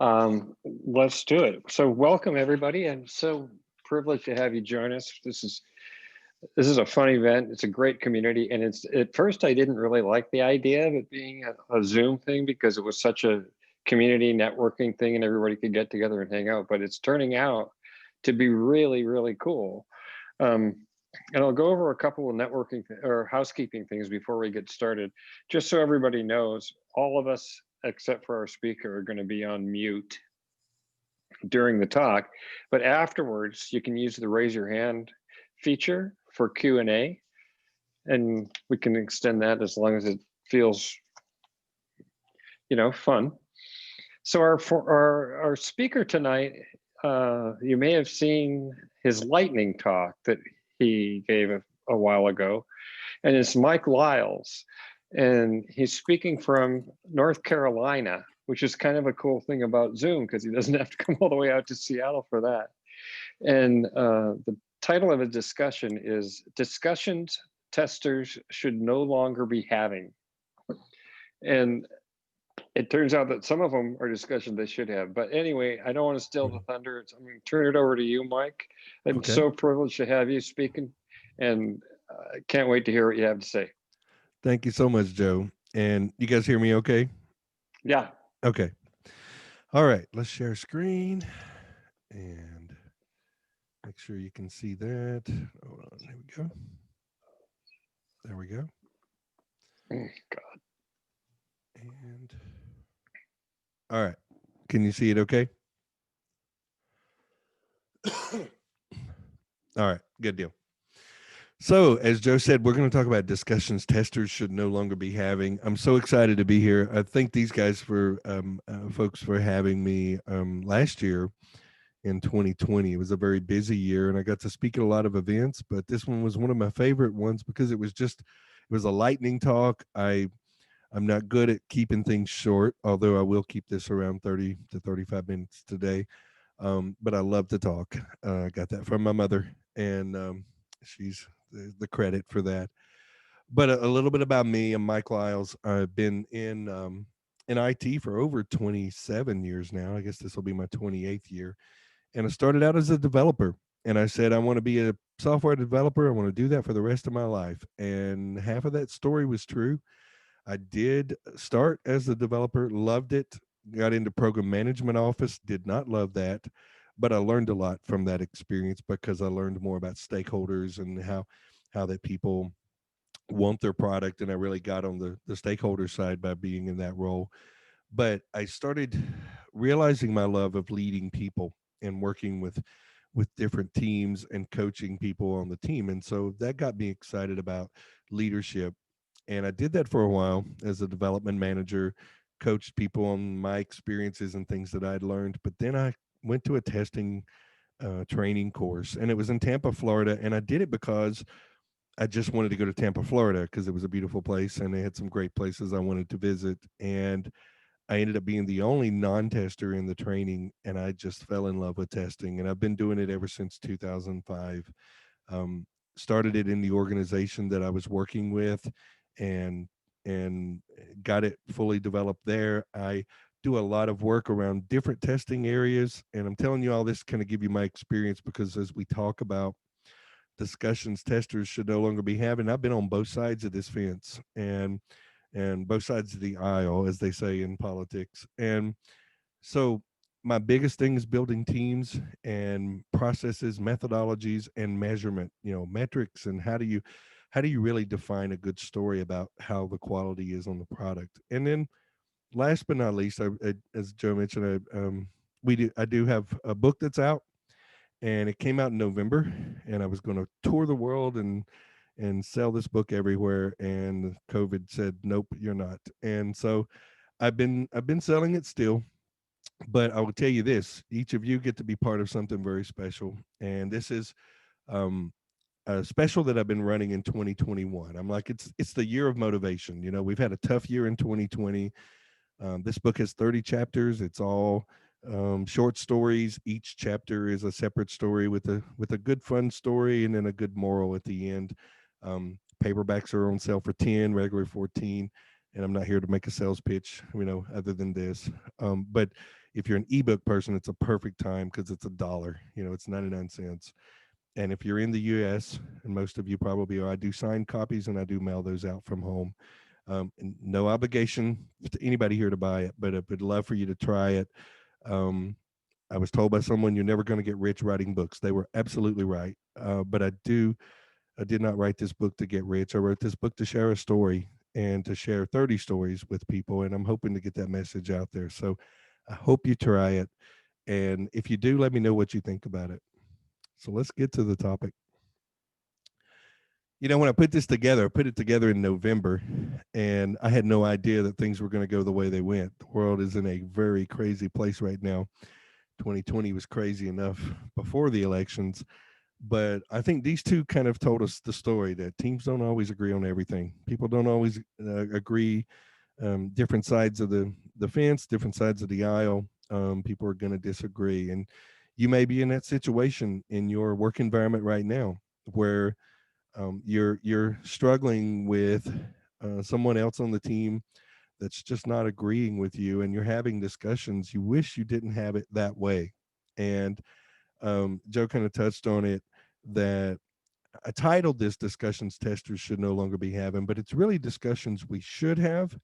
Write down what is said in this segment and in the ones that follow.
Let's do it. So welcome everybody. I'm so privileged to have you join us. This is a fun event. It's a great community. And it's at first I didn't really like the idea of it being a Zoom thing because it was such a community networking thing and everybody could get together and hang out. But it's turning out to be really, really cool. Um, and I'll go over a couple of networking or housekeeping things before we get started, just so everybody knows, all of us except for our speaker are going to be on mute during the talk, but afterwards you can use the raise your hand feature for Q&A, and we can extend that as long as it feels, fun. So our speaker tonight, you may have seen his lightning talk that he gave a while ago, and it's Mike Lyles, and he's speaking from North Carolina, which is kind of a cool thing about Zoom because he doesn't have to come all the way out to Seattle for that. And the title of his discussion is Discussions Testers Should No Longer Be Having. And it turns out that some of them are discussions they should have. But anyway, I don't want to steal the thunder. I'm going to turn it over to you, Mike. I'm so privileged to have you speaking, and I can't wait to hear what you have to say. Thank you so much, Joe. And you guys hear me okay? Yeah. Okay. All right. Let's share screen and make sure you can see that. Hold on. Here we go. There we go. God. And all right. Can you see it okay? All right. Good deal. So, as Joe said, we're going to talk about discussions testers should no longer be having. I'm so excited to be here. I thank these guys for folks for having me last year in 2020. It was a very busy year, and I got to speak at a lot of events. But this one was one of my favorite ones because it was a lightning talk. I'm not good at keeping things short, although I will keep this around 30 to 35 minutes today. But I love to talk. I got that from my mother, and she's the credit for that. But a little bit about me. I'm Mike Lyles. I've been in IT for over 27 years now. I guess this will be my 28th year. And I started out as a developer. And I said, I want to be a software developer. I want to do that for the rest of my life. And half of that story was true. I did start as a developer, loved it, got into program management office, did not love that, but I learned a lot from that experience because I learned more about stakeholders and how that people want their product, and I really got on the stakeholder side by being in that role. But I started realizing my love of leading people and working with different teams and coaching people on the team, and so that got me excited about leadership. And I did that for a while as a development manager, coached people on my experiences and things that I'd learned. But then I went to a testing training course, and it was in Tampa, Florida. And I did it because I just wanted to go to Tampa, Florida, because it was a beautiful place and they had some great places I wanted to visit. And I ended up being the only non-tester in the training, and I just fell in love with testing. And I've been doing it ever since 2005. Um, Started it in the organization that I was working with, and got it fully developed there. I do a lot of work around different testing areas, and I'm telling you all this to kind of give you my experience, because as we talk about discussions testers should no longer be having, I've been on both sides of this fence, and both sides of the aisle, as they say in politics. And so my biggest thing is building teams and processes, methodologies, and measurement, metrics. And how do you really define a good story about how the quality is on the product? And then last but not least, as Joe mentioned, I do have a book that's out, and it came out in November, and I was going to tour the world and sell this book everywhere, and COVID said, nope, you're not. And so I've been selling it still, but I will tell you this: each of you get to be part of something very special, and this is um, a special that I've been running in 2021. I'm like, it's the year of motivation. We've had a tough year in 2020. This book has 30 chapters. It's all short stories. Each chapter is a separate story with a good fun story and then a good moral at the end. Paperbacks are on sale for 10, regular 14. And I'm not here to make a sales pitch, other than this. But If you're an ebook person, it's a perfect time because it's $1. It's 99 cents. And if you're in the US, and most of you probably are, I do sign copies and I do mail those out from home. And no obligation to anybody here to buy it, but I would love for you to try it. Um, I was told by someone you're never going to get rich writing books. They were absolutely right. But I did not write this book to get rich. I wrote this book to share a story and to share 30 stories with people. And I'm hoping to get that message out there. So I hope you try it. And if you do, let me know what you think about it. So let's get to the topic. When I put this together, I put it together in November, and I had no idea that things were going to go the way they went. The world is in a very crazy place right now. 2020 was crazy enough before the elections, but I think these two kind of told us the story that teams don't always agree on everything. People don't always agree. Different sides of the fence, different sides of the aisle. People are going to disagree, and you may be in that situation in your work environment right now where you're struggling with someone else on the team that's just not agreeing with you, and you're having discussions. You wish you didn't have it that way. And Joe kind of touched on it, that I titled this "Discussions Testers Should No Longer Be Having," but it's really discussions we should have,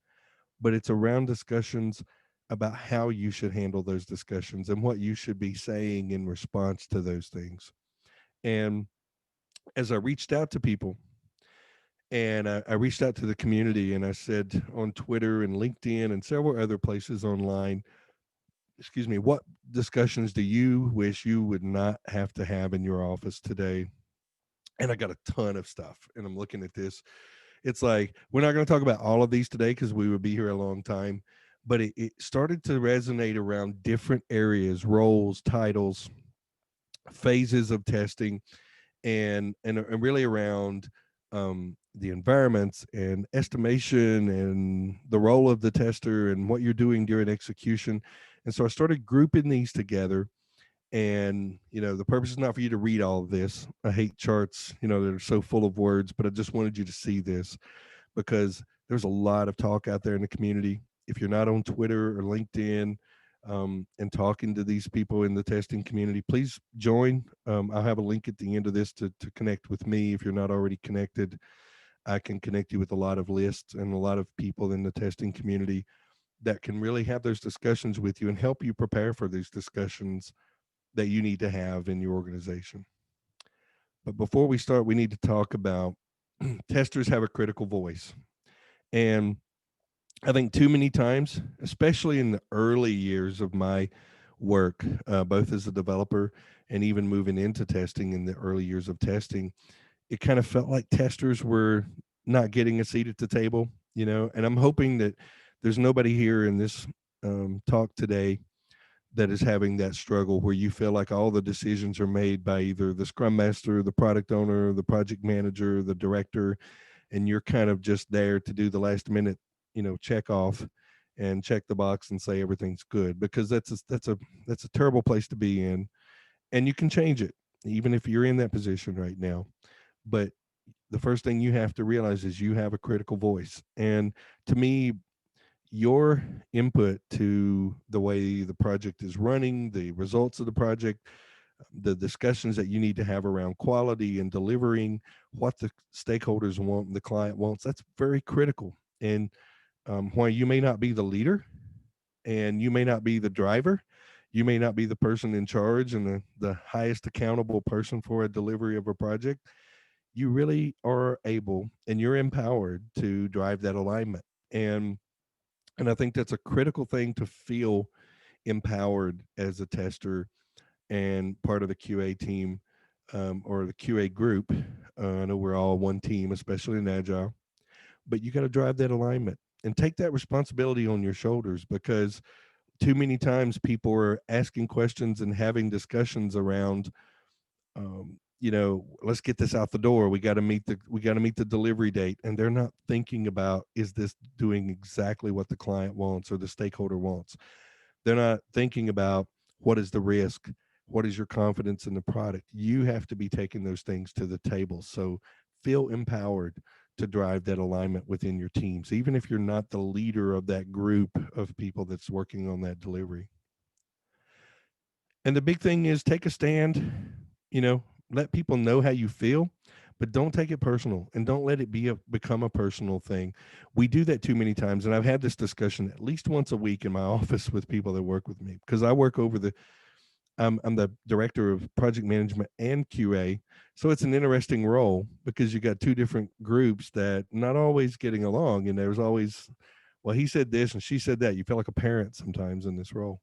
but it's around discussions about how you should handle those discussions and what you should be saying in response to those things. And as I reached out to people, and I reached out to the community, and I said on Twitter and LinkedIn and several other places online, excuse me, what discussions do you wish you would not have to have in your office today? And I got a ton of stuff. And I'm looking at this. It's like, we're not going to talk about all of these today because we would be here a long time. But it started to resonate around different areas, roles, titles, phases of testing, and really around the environments and estimation and the role of the tester and what you're doing during execution. And so I started grouping these together. And the purpose is not for you to read all of this. I hate charts, that are so full of words, but I just wanted you to see this because there's a lot of talk out there in the community. If you're not on Twitter or LinkedIn and talking to these people in the testing community, please join. I'll have a link at the end of this to connect with me. If you're not already connected, I can connect you with a lot of lists and a lot of people in the testing community that can really have those discussions with you and help you prepare for these discussions that you need to have in your organization. But before we start, we need to talk about testers have a critical voice. And I think too many times, especially in the early years of my work, both as a developer and even moving into testing in the early years of testing, it kind of felt like testers were not getting a seat at the table, and I'm hoping that there's nobody here in this talk today that is having that struggle where you feel like all the decisions are made by either the scrum master, the product owner, the project manager, the director, and you're kind of just there to do the last minute, check off and check the box and say everything's good, because that's a terrible place to be in. And you can change it even if you're in that position right now. But the first thing you have to realize is you have a critical voice. And to me, your input to the way the project is running, the results of the project, the discussions that you need to have around quality and delivering what the stakeholders want and the client wants, that's very critical. And while you may not be the leader and you may not be the driver, you may not be the person in charge and the highest accountable person for a delivery of a project, you really are able and you're empowered to drive that alignment. And I think that's a critical thing, to feel empowered as a tester and part of the QA team, or the QA group. I know we're all one team, especially in Agile, but you got to drive that alignment and take that responsibility on your shoulders, because too many times people are asking questions and having discussions around, let's get this out the door. We got to meet the delivery date, and they're not thinking about, is this doing exactly what the client wants or the stakeholder wants. They're not thinking about, what is the risk, what is your confidence in the product. You have to be taking those things to the table. So feel empowered to drive that alignment within your teams, even if you're not the leader of that group of people that's working on that delivery. And the big thing is take a stand, you know, let people know how you feel, but don't take it personal and don't let it become a personal thing. We do that too many times. And I've had this discussion at least once a week in my office with people that work with me because I work over I'm the director of project management and QA. So it's an interesting role because you got two different groups that not always getting along. And there's always, well, he said this and she said that. You feel like a parent sometimes in this role.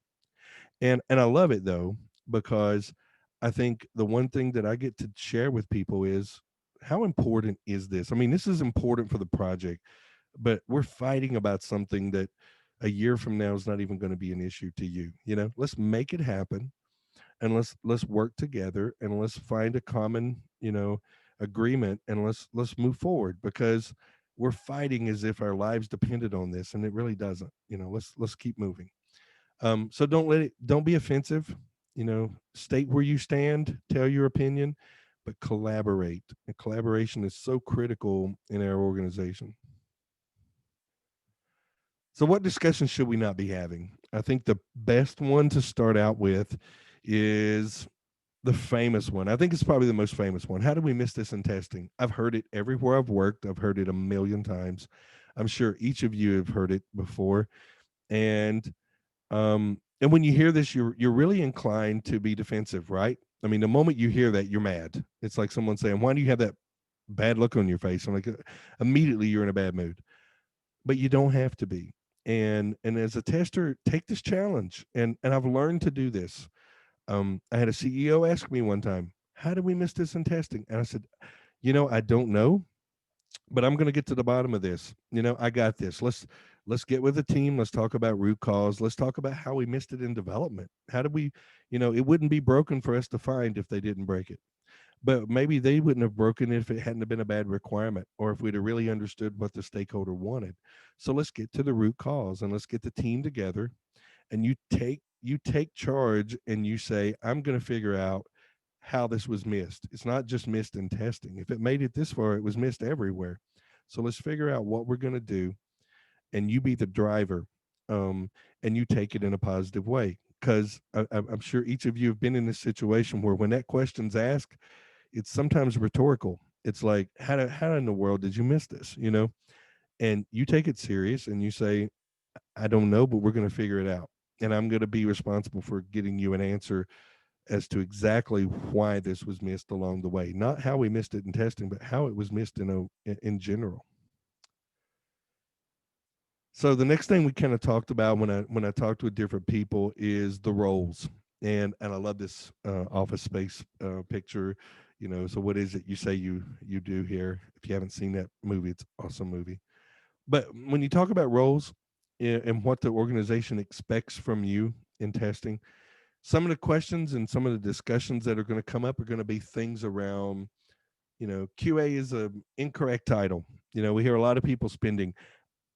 And I love it though, because I think the one thing that I get to share with people is how important is this? I mean, this is important for the project, but we're fighting about something that a year from now is not even going to be an issue to you. You know, let's make it happen and let's work together and let's find a common, agreement, and let's move forward, because we're fighting as if our lives depended on this, and it really doesn't. Let's keep moving. So don't be offensive. State where you stand, tell your opinion, but collaborate. And collaboration is so critical in our organization. So what discussions should we not be having? I think the best one to start out with is the famous one. I think it's probably the most famous one. How did we miss this in testing? I've heard it everywhere I've worked. I've heard it a million times. I'm sure each of you have heard it before. And when you hear this, you're really inclined to be defensive, right? I mean, the moment you hear that, you're mad. It's like someone saying, "Why do you have that bad look on your face?" I'm like, immediately you're in a bad mood. But you don't have to be. And as a tester, take this challenge. And I've learned to do this. I had a CEO ask me one time, "How did we miss this in testing?" And I said, I don't know, but I'm going to get to the bottom of this. I got this. Let's get with the team. Let's talk about root cause. Let's talk about how we missed it in development. How did we, it wouldn't be broken for us to find if they didn't break it. But maybe they wouldn't have broken it if it hadn't been a bad requirement, or if we'd have really understood what the stakeholder wanted. So let's get to the root cause and let's get the team together, and you take charge and you say, I'm going to figure out how this was missed. It's not just missed in testing. If it made it this far, it was missed everywhere. So let's figure out what we're going to do, and you be the driver, um, and you take it in a positive way. Because I'm sure each of you have been in this situation where when that question's asked, it's sometimes rhetorical. It's like, how in the world did you miss this? And you take it serious and you say, I don't know, but we're going to figure it out. And I'm going to be responsible for getting you an answer as to exactly why this was missed along the way. Not how we missed it in testing, but how it was missed in general. So the next thing we kind of talked about when I talked with different people is the roles. And I love this office space picture. So what is it you say you do here? If you haven't seen that movie, it's an awesome movie. But when you talk about roles and what the organization expects from you in testing, some of the questions and some of the discussions that are going to come up are going to be things around, QA is a incorrect title. We hear a lot of people spending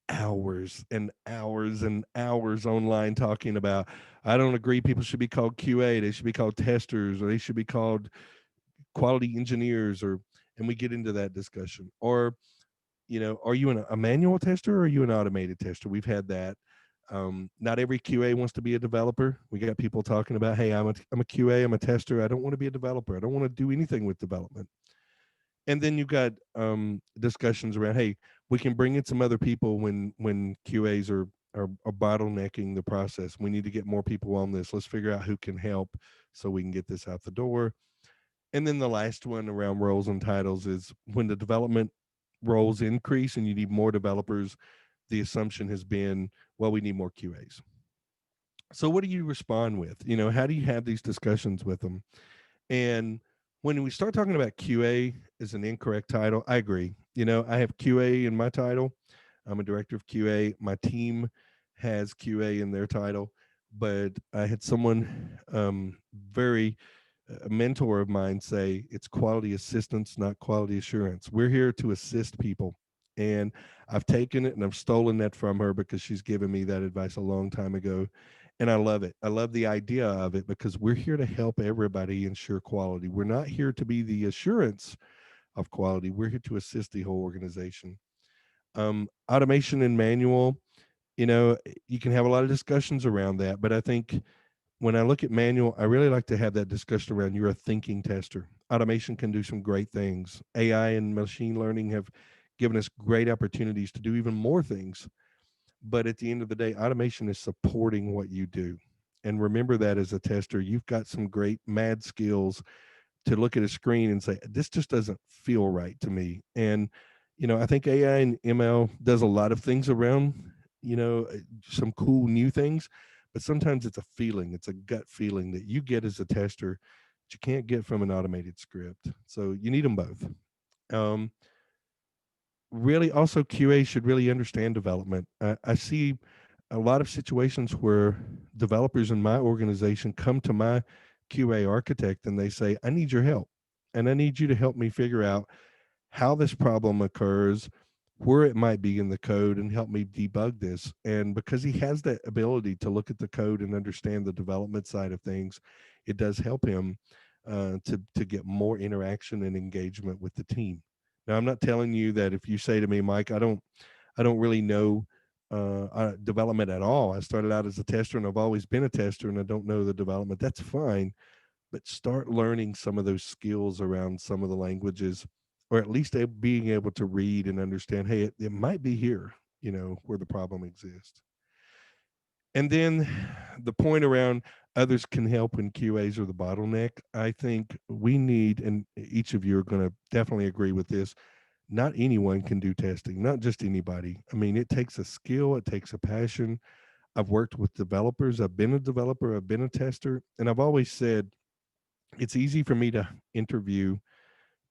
hours and hours and hours online talking about, I don't agree, people should be called QA, they should be called testers, or they should be called quality engineers, or and we get into that discussion. Or are you a manual tester, or are you an automated tester? We've had that. Not every QA wants to be a developer. We got people talking about, hey, I'm a QA, I'm a tester, I don't want to be a developer, I don't want to do anything with development. And then you've got discussions around, hey, we can bring in some other people when QAs are bottlenecking the process. We need to get more people on this. Let's figure out who can help so we can get this out the door. And then the last one around roles and titles is when the development roles increase and you need more developers, the assumption has been, well, we need more QAs. So what do you respond with? How do you have these discussions with them? And when we start talking about QA as an incorrect title, I agree. I have QA in my title. I'm a director of QA. My team has QA in their title, but I had someone very a mentor of mine say it's quality assistance, not quality assurance. We're here to assist people. And I've taken it and I've stolen that from her because she's given me that advice a long time ago. And I love it. I love the idea of it because we're here to help everybody ensure quality. We're not here to be the assurance of quality. We're here to assist the whole organization. Automation and manual, you can have a lot of discussions around that, but I think when I look at manual, I really like to have that discussion around you're a thinking tester. Automation can do some great things. AI and machine learning have given us great opportunities to do even more things. But at the end of the day, automation is supporting what you do. And remember that as a tester, you've got some great mad skills to look at a screen and say, this just doesn't feel right to me. And, I think AI and ML does a lot of things around, some cool new things, but sometimes it's a feeling, it's a gut feeling that you get as a tester that you can't get from an automated script. So you need them both. Um, Really, also QA should really understand development. I see a lot of situations where developers in my organization come to my QA architect and they say, I need your help. And I need you to help me figure out how this problem occurs, where it might be in the code, and help me debug this. And because he has that ability to look at the code and understand the development side of things, it does help him to get more interaction and engagement with the team. Now, I'm not telling you that if you say to me, Mike, I don't really know development at all. I started out as a tester and I've always been a tester and I don't know the development. That's fine, but start learning some of those skills around some of the languages, or at least being able to read and understand, hey, it might be here, where the problem exists. And then the point around others can help when QAs are the bottleneck. I think we need, and each of you are going to definitely agree with this, not anyone can do testing, not just anybody. I mean, it takes a skill, it takes a passion. I've worked with developers, I've been a developer, I've been a tester, and I've always said it's easy for me to interview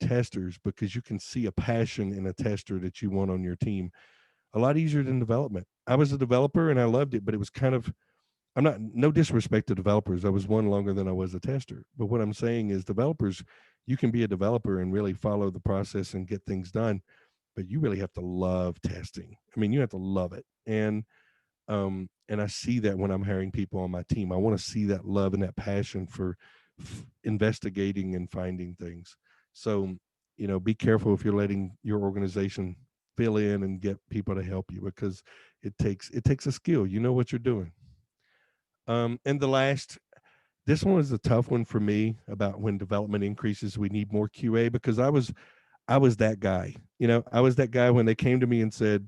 testers because you can see a passion in a tester that you want on your team. A lot easier than development. I was a developer and I loved it, but it was kind of, I'm not, no disrespect to developers. I was one longer than I was a tester. But what I'm saying is, developers, you can be a developer and really follow the process and get things done, but you really have to love testing. I mean, you have to love it. And I see that when I'm hiring people on my team. I want to see that love and that passion for investigating and finding things. So, be careful if you're letting your organization fill in and get people to help you, because it takes a skill. You know what you're doing. And the last, this one is a tough one for me about when development increases, we need more QA, because I was that guy. I was that guy when they came to me and said,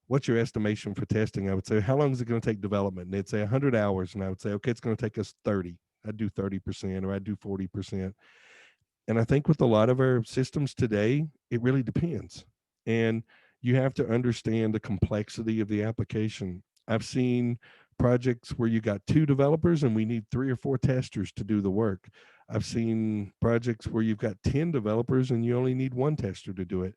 what's your estimation for testing? I would say, how long is it going to take development? And they'd say 100 hours. And I would say, okay, it's going to take us 30. I'd do 30% or I'd do 40%. And I think with a lot of our systems today, it really depends. And you have to understand the complexity of the application. I've seen projects where you got two developers and we need three or four testers to do the work. I've seen projects where you've got 10 developers and you only need one tester to do it.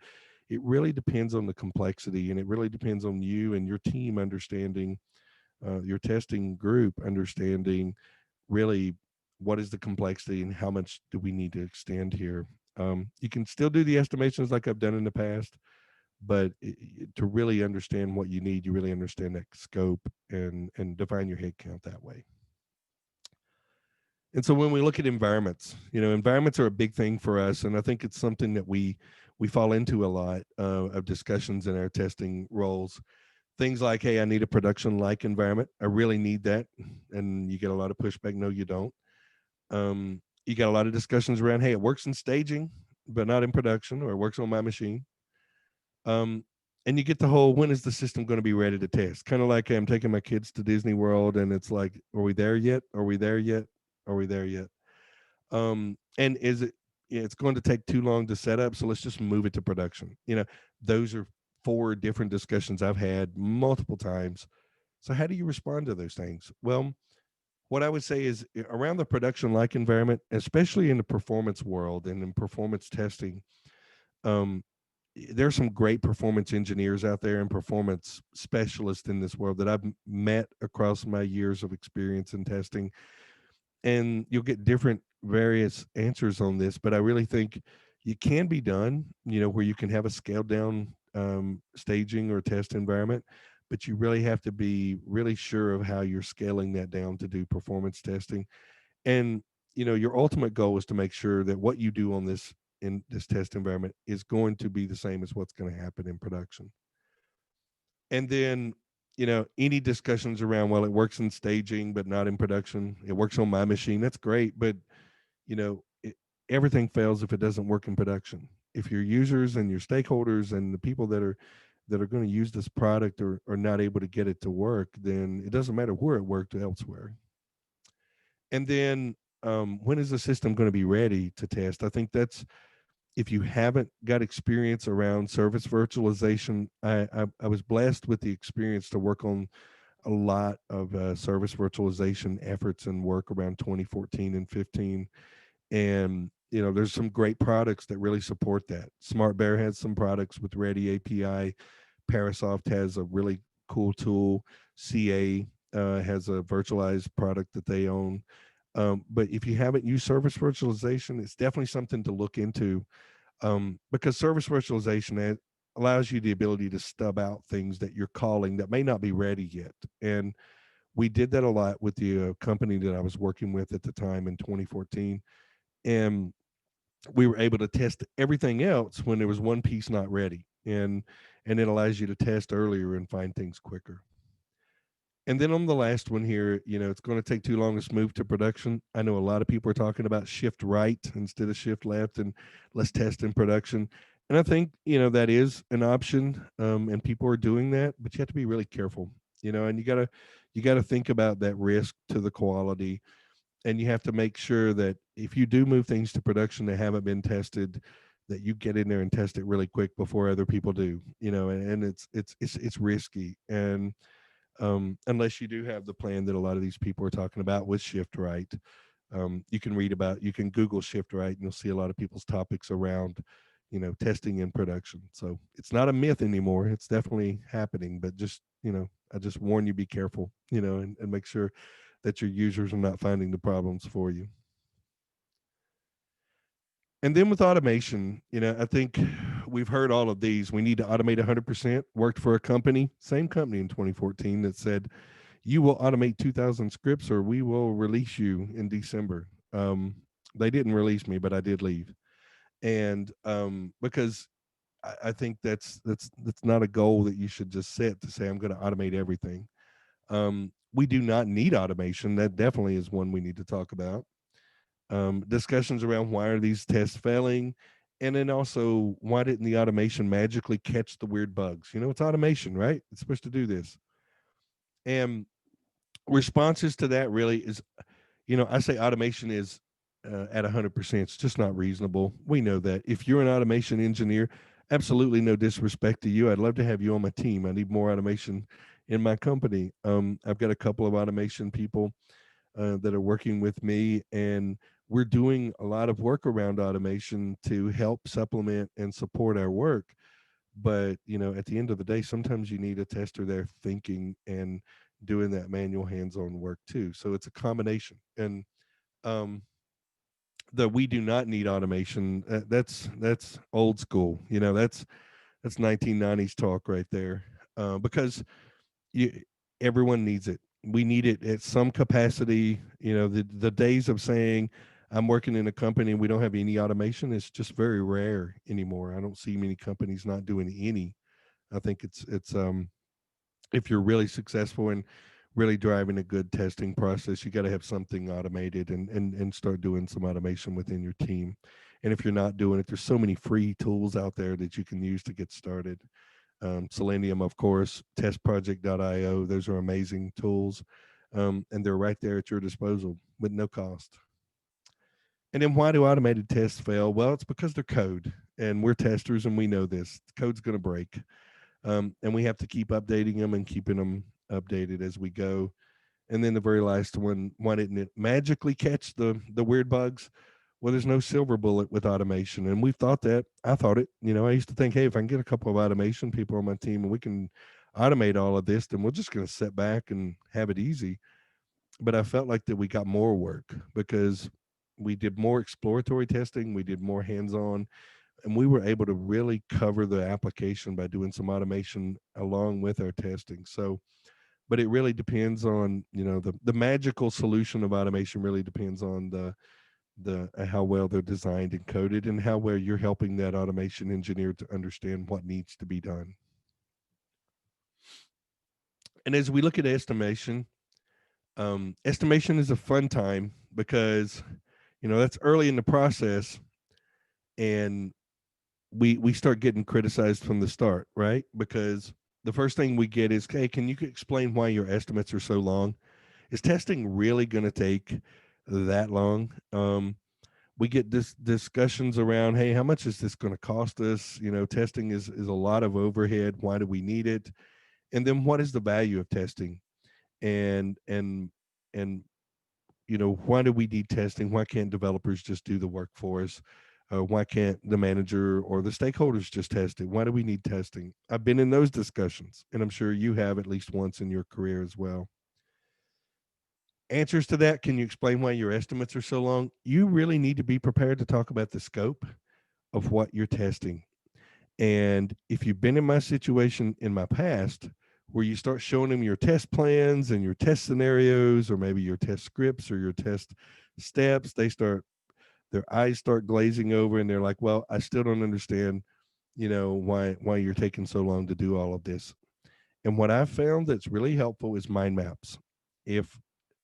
It really depends on the complexity, and it really depends on you and your team understanding, your testing group understanding really what is the complexity and how much do we need to extend here. You can still do the estimations like I've done in the past, but to really understand what you need, you really understand that scope and define your head count that way. And so when we look at environments, environments are a big thing for us, and I think it's something that we fall into a lot of discussions in our testing roles. Things like, hey, I need a production like environment. I really need that, and you get a lot of pushback. No, you don't. You got a lot of discussions around, hey, it works in staging, but not in production, or it works on my machine. Um, and you get the whole, when is the system going to be ready to test? Kind of like, hey, I'm taking my kids to Disney World, and it's like, are we there yet? Are we there yet? Are we there yet? And is it, yeah, it's going to take too long to set up, so let's just move it to production. Those are four different discussions I've had multiple times. So how do you respond to those things? Well, what I would say is, around the production like environment, especially in the performance world and in performance testing, um, there's some great performance engineers out there and performance specialists in this world that I've met across my years of experience in testing. And you'll get different various answers on this, but I really think it can be done, where you can have a scaled down staging or test environment, but you really have to be really sure of how you're scaling that down to do performance testing. And your ultimate goal is to make sure that what you do on this, in this test environment, is going to be the same as what's going to happen in production. And then any discussions around, well, it works in staging but not in production, it works on my machine, that's great, but everything fails if it doesn't work in production. If your users and your stakeholders and the people that are going to use this product are not able to get it to work, then it doesn't matter where it worked elsewhere. And then when is the system going to be ready to test? I think that's, if you haven't got experience around service virtualization, I was blessed with the experience to work on a lot of service virtualization efforts and work around 2014 and 15. And there's some great products that really support that. Smart Bear has some products with Ready API. Parasoft has a really cool tool. CA has a virtualized product that they own. But if you haven't used service virtualization, it's definitely something to look into, because service virtualization allows you the ability to stub out things that you're calling that may not be ready yet. And we did that a lot with the company that I was working with at the time in 2014. And we were able to test everything else when there was one piece not ready. And it allows you to test earlier and find things quicker. And then on the last one here, it's going to take too long to move to production. I know a lot of people are talking about shift right instead of shift left, and let's test in production. And I think, that is an option, and people are doing that, but you have to be really careful, and you gotta think about that risk to the quality. And you have to make sure that if you do move things to production that haven't been tested, that you get in there and test it really quick before other people do, and it's risky. And unless you do have the plan that a lot of these people are talking about with shift right. You can Google shift right, and you'll see a lot of people's topics around, testing in production. So it's not a myth anymore. It's definitely happening, but just, I just warn you, be careful, and make sure that your users are not finding the problems for you. And then with automation, I think we've heard all of these. We need to automate 100%. Worked for a company, same company in 2014, that said, you will automate 2,000 scripts or we will release you in December. They didn't release me, but I did leave. And because I think that's not a goal that you should just set to say, I'm going to automate everything. We do not need automation. That definitely is one we need to talk about. Discussions around why are these tests failing, and then also why didn't the automation magically catch the weird bugs? It's automation, right? It's supposed to do this. And responses to that really is, I say automation is at 100%. It's just not reasonable. We know that. If you're an automation engineer, absolutely no disrespect to you, I'd love to have you on my team. I need more automation in my company. I've got a couple of automation people that are working with me, and we're doing a lot of work around automation to help supplement and support our work. But at the end of the day, sometimes you need a tester there thinking and doing that manual hands-on work too. So it's a combination. And um the we do not need automation, that's old school. That's 1990s talk right there. Because you everyone needs it. We need it at some capacity. The days of saying I'm working in a company and we don't have any automation is just very rare anymore. I don't see many companies not doing any. I think it's if you're really successful and really driving a good testing process, you got to have something automated and start doing some automation within your team. And if you're not doing it, there's so many free tools out there that you can use to get started. Selenium, of course, testproject.io. Those are amazing tools. And they're right there at your disposal with no cost. And then why do automated tests fail? Well, it's because they're code, and we're testers and we know this. The code's going to break. And we have to keep updating them and keeping them updated as we go. And then the very last one, why didn't it magically catch the weird bugs? Well, there's no silver bullet with automation. And we've thought that. I thought it. I used to think, hey, if I can get a couple of automation people on my team and we can automate all of this, then we're just going to sit back and have it easy. But I felt like that we got more work because we did more exploratory testing, we did more hands-on, and we were able to really cover the application by doing some automation along with our testing. So, but it really depends on, the magical solution of automation really depends on the how well they're designed and coded and how well you're helping that automation engineer to understand what needs to be done. And as we look at estimation, estimation is a fun time because, that's early in the process, and we start getting criticized from the start, right? Because the first thing we get is, hey, can you explain why your estimates are so long? Is testing really going to take that long? We get this discussions around, hey, how much is this going to cost us? Testing is a lot of overhead. Why do we need it? And then what is the value of testing? And why do we need testing? Why can't developers just do the work for us? Why can't the manager or the stakeholders just test it? Why do we need testing? I've been in those discussions, and I'm sure you have at least once in your career as well. Answers to that: can you explain why your estimates are so long? You really need to be prepared to talk about the scope of what you're testing. And if you've been in my situation in my past, where you start showing them your test plans and your test scenarios, or maybe your test scripts or your test steps, their eyes start glazing over, and they're like, well, I still don't understand, why you're taking so long to do all of this. And what I've found that's really helpful is mind maps. If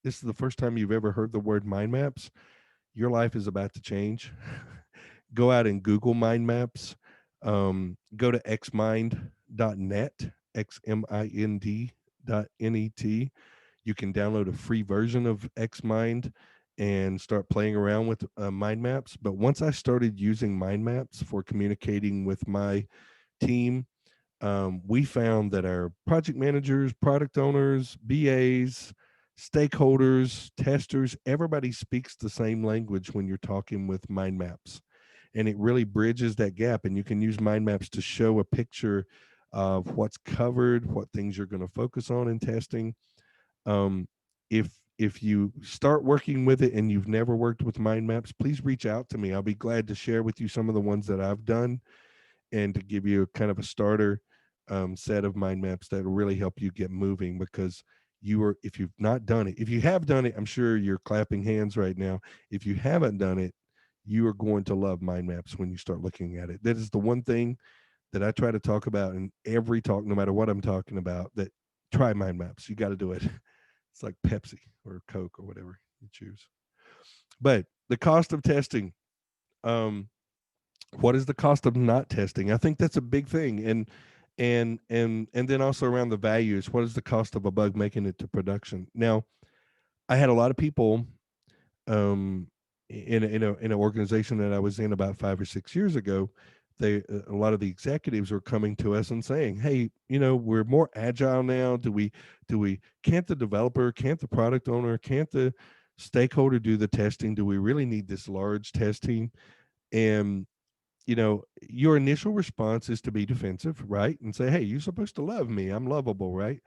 this is the first time you've ever heard the word mind maps, your life is about to change. Go out and Google mind maps. Go to xmind.net, xmind.net. You can download a free version of Xmind and start playing around with mind maps. But once I started using mind maps for communicating with my team, we found that our project managers, product owners, BAs, stakeholders, testers, everybody speaks the same language when you're talking with mind maps. And it really bridges that gap. And you can use mind maps to show a picture of what's covered, what things you're going to focus on in testing. Um, if you start working with it and you've never worked with mind maps, please reach out to me. I'll be glad to share with you some of the ones that I've done, and to give you kind of a starter set of mind maps that will really help you get moving. Because if you've not done it, if you have done it, I'm sure you're clapping hands right now. If you haven't done it, you are going to love mind maps when you start looking at it. That is the one thing that I try to talk about in every talk, no matter what I'm talking about, that try mind maps. You got to do it. It's like Pepsi or Coke or whatever you choose. But the cost of testing, um, what is the cost of not testing? I think that's a big thing. And then also around the values, what is the cost of a bug making it to production? Now, I had a lot of people um in an organization that I was in about 5 or 6 years ago. A lot of the executives were coming to us and saying, hey, we're more agile now. Can't the developer, can't the product owner, can't the stakeholder do the testing? Do we really need this large test team? And your initial response is to be defensive, right? And say, hey, you're supposed to love me, I'm lovable, right?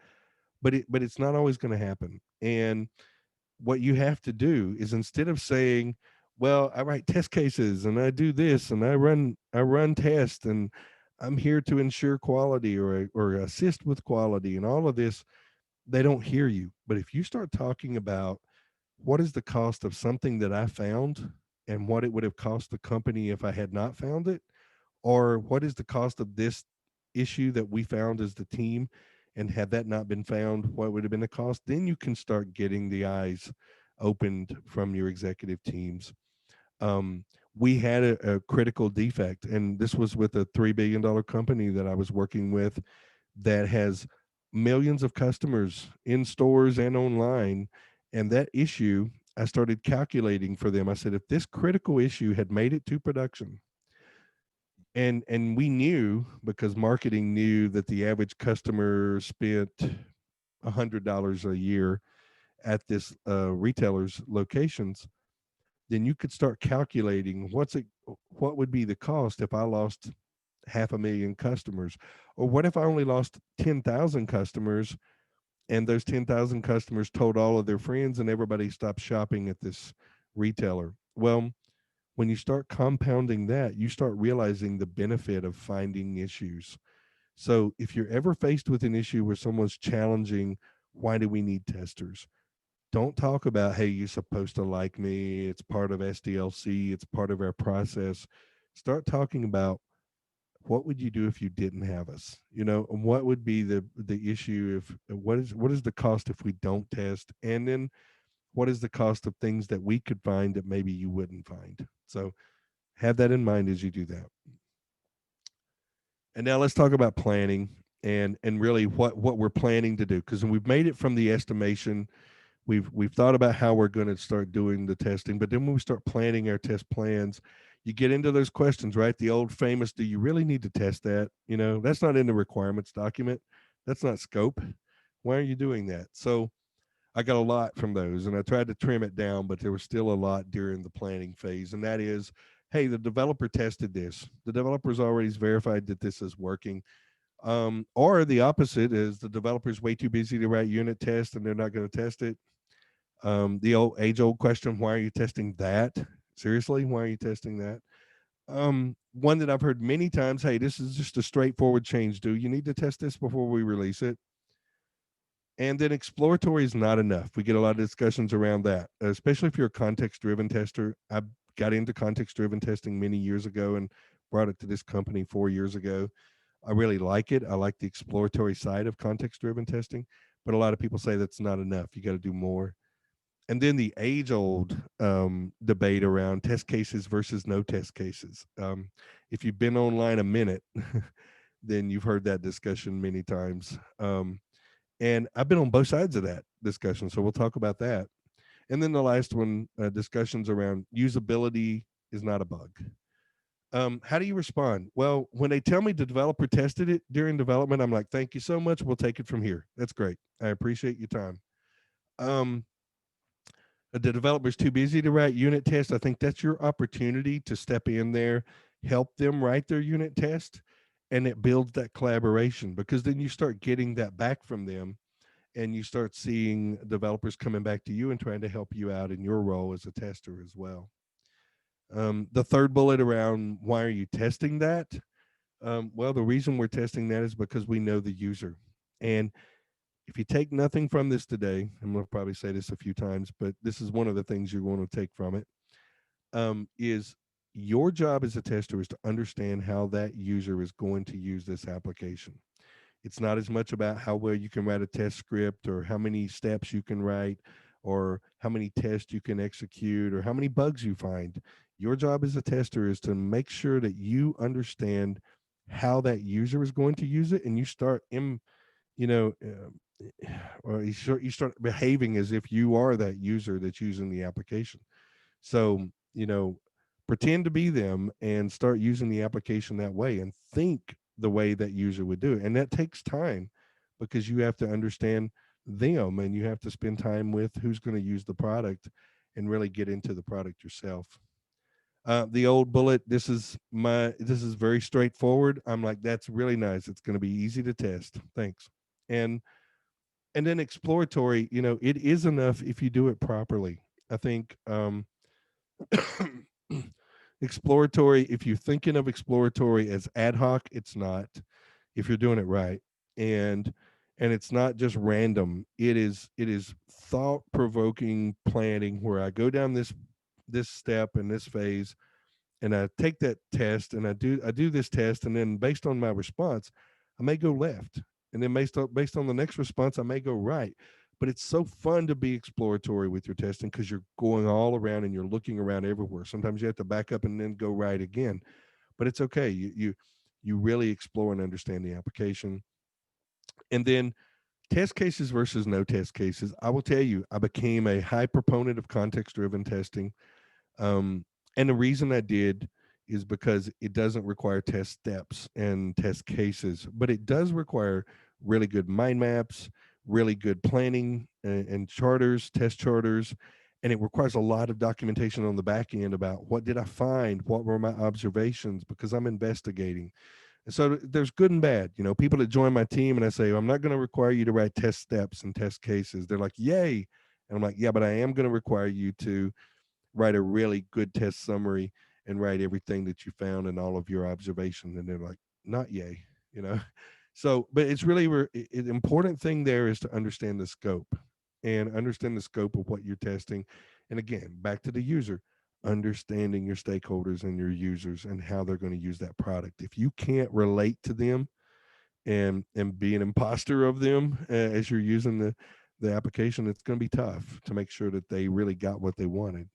But it's not always going to happen. And what you have to do is, instead of saying, well, I write test cases and I do this and I run tests and I'm here to ensure quality, or assist with quality and all of this, they don't hear you. But if you start talking about what is the cost of something that I found, and what it would have cost the company if I had not found it, or what is the cost of this issue that we found as the team, and had that not been found, what would have been the cost, then you can start getting the eyes opened from your executive teams. um, we had a critical defect, and this was with a $3 billion company that I was working with, that has millions of customers in stores and online. And that issue, I started calculating for them. I said, if this critical issue had made it to production, and we knew, because marketing knew, that the average customer spent $100 a year at this retailer's locations, then you could start calculating what would be the cost if I lost 500,000 customers, or what if I only lost 10,000 customers, and those 10,000 customers told all of their friends and everybody stopped shopping at this retailer. Well, when you start compounding that, you start realizing the benefit of finding issues. So if you're ever faced with an issue where someone's challenging, why do we need testers? Don't talk about, hey, you're supposed to like me, it's part of SDLC, it's part of our process. Start talking about, what would you do if you didn't have us? And what would be the issue if what is the cost if we don't test? And then what is the cost of things that we could find that maybe you wouldn't find? So have that in mind as you do that. And now let's talk about planning and really what we're planning to do, because we've made it from the estimation. We've thought about how we're going to start doing the testing, but then when we start planning our test plans, you get into those questions, right? The old famous, do you really need to test that? That's not in the requirements document. That's not scope. Why are you doing that? So I got a lot from those, and I tried to trim it down, but there was still a lot during the planning phase. And that is, hey, the developer tested this. The developer's already verified that this is working. Or the opposite is the developer's way too busy to write unit tests and they're not going to test it. The old age-old question: why are you testing that? Seriously, why are you testing that? One that I've heard many times: hey, this is just a straightforward change. Do you need to test this before we release it? And then exploratory is not enough. We get a lot of discussions around that, especially if you're a context-driven tester. I got into context-driven testing many years ago and brought it to this company 4 years ago. I really like it. I like the exploratory side of context-driven testing, but a lot of people say that's not enough. You got to do more. And then the age-old debate around test cases versus no test cases. If you've been online a minute, then you've heard that discussion many times. And I've been on both sides of that discussion, so we'll talk about that. And then the last one, discussions around usability is not a bug. How do you respond? Well, when they tell me the developer tested it during development, I'm like, thank you so much. We'll take it from here. That's great. I appreciate your time. Um, the developer's too busy to write unit tests. I think that's your opportunity to step in there, help them write their unit test, and it builds that collaboration, because then you start getting that back from them and you start seeing developers coming back to you and trying to help you out in your role as a tester as well. The third bullet around why are you testing that? Well, the reason we're testing that is because we know the user. And if you take nothing from this today, I'm going to probably say this a few times, but this is one of the things you want to take from it, is your job as a tester is to understand how that user is going to use this application. It's not as much about how well you can write a test script or how many steps you can write or how many tests you can execute or how many bugs you find. Your job as a tester is to make sure that you understand how that user is going to use it, and you start you know, or you start behaving as if you are that user that's using the application. So, pretend to be them and start using the application that way and think the way that user would do it. And that takes time because you have to understand them and you have to spend time with who's going to use the product and really get into the product yourself. The old bullet, this is very straightforward. I'm like, that's really nice. It's going to be easy to test. Thanks. And and then exploratory, it is enough if you do it properly. I think exploratory, if you're thinking of exploratory as ad hoc, it's not, if you're doing it right. And it's not just random. It is thought provoking planning where I go down this step and this phase, and I take that test and I do this test, and then based on my response, I may go left, and then based on the next response, I may go right. But it's so fun to be exploratory with your testing because you're going all around and you're looking around everywhere. Sometimes you have to back up and then go right again, but it's okay. You really explore and understand the application. And then test cases versus no test cases. I will tell you, I became a high proponent of context driven testing. And the reason I did is because it doesn't require test steps and test cases, but it does require really good mind maps, really good planning and charters, test charters. And it requires a lot of documentation on the back end about what did I find? What were my observations? Because I'm investigating. And so there's good and bad. People that join my team and I say, I'm not going to require you to write test steps and test cases. They're like, yay. And I'm like, yeah, but I am going to require you to write a really good test summary and write everything that you found and all of your observations. And they're like, not yay, you know. So, but it's really the important thing there is to understand the scope and understand the scope of what you're testing. And again, back to the user. understanding your stakeholders and your users and how they're going to use that product. If you can't relate to them and be an imposter of them as you're using the application, it's going to be tough to make sure that they really got what they wanted.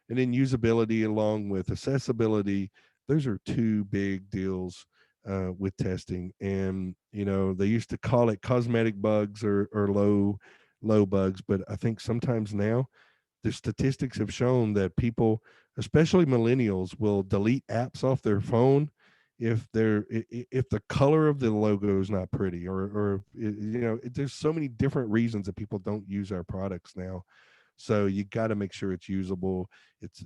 And then usability along with accessibility, those are two big deals with testing. And they used to call it cosmetic bugs or low bugs, but I think sometimes now the statistics have shown that people, especially millennials, will delete apps off their phone if the color of the logo is not pretty, or there's so many different reasons that people don't use our products now. So you got to make sure it's usable. It's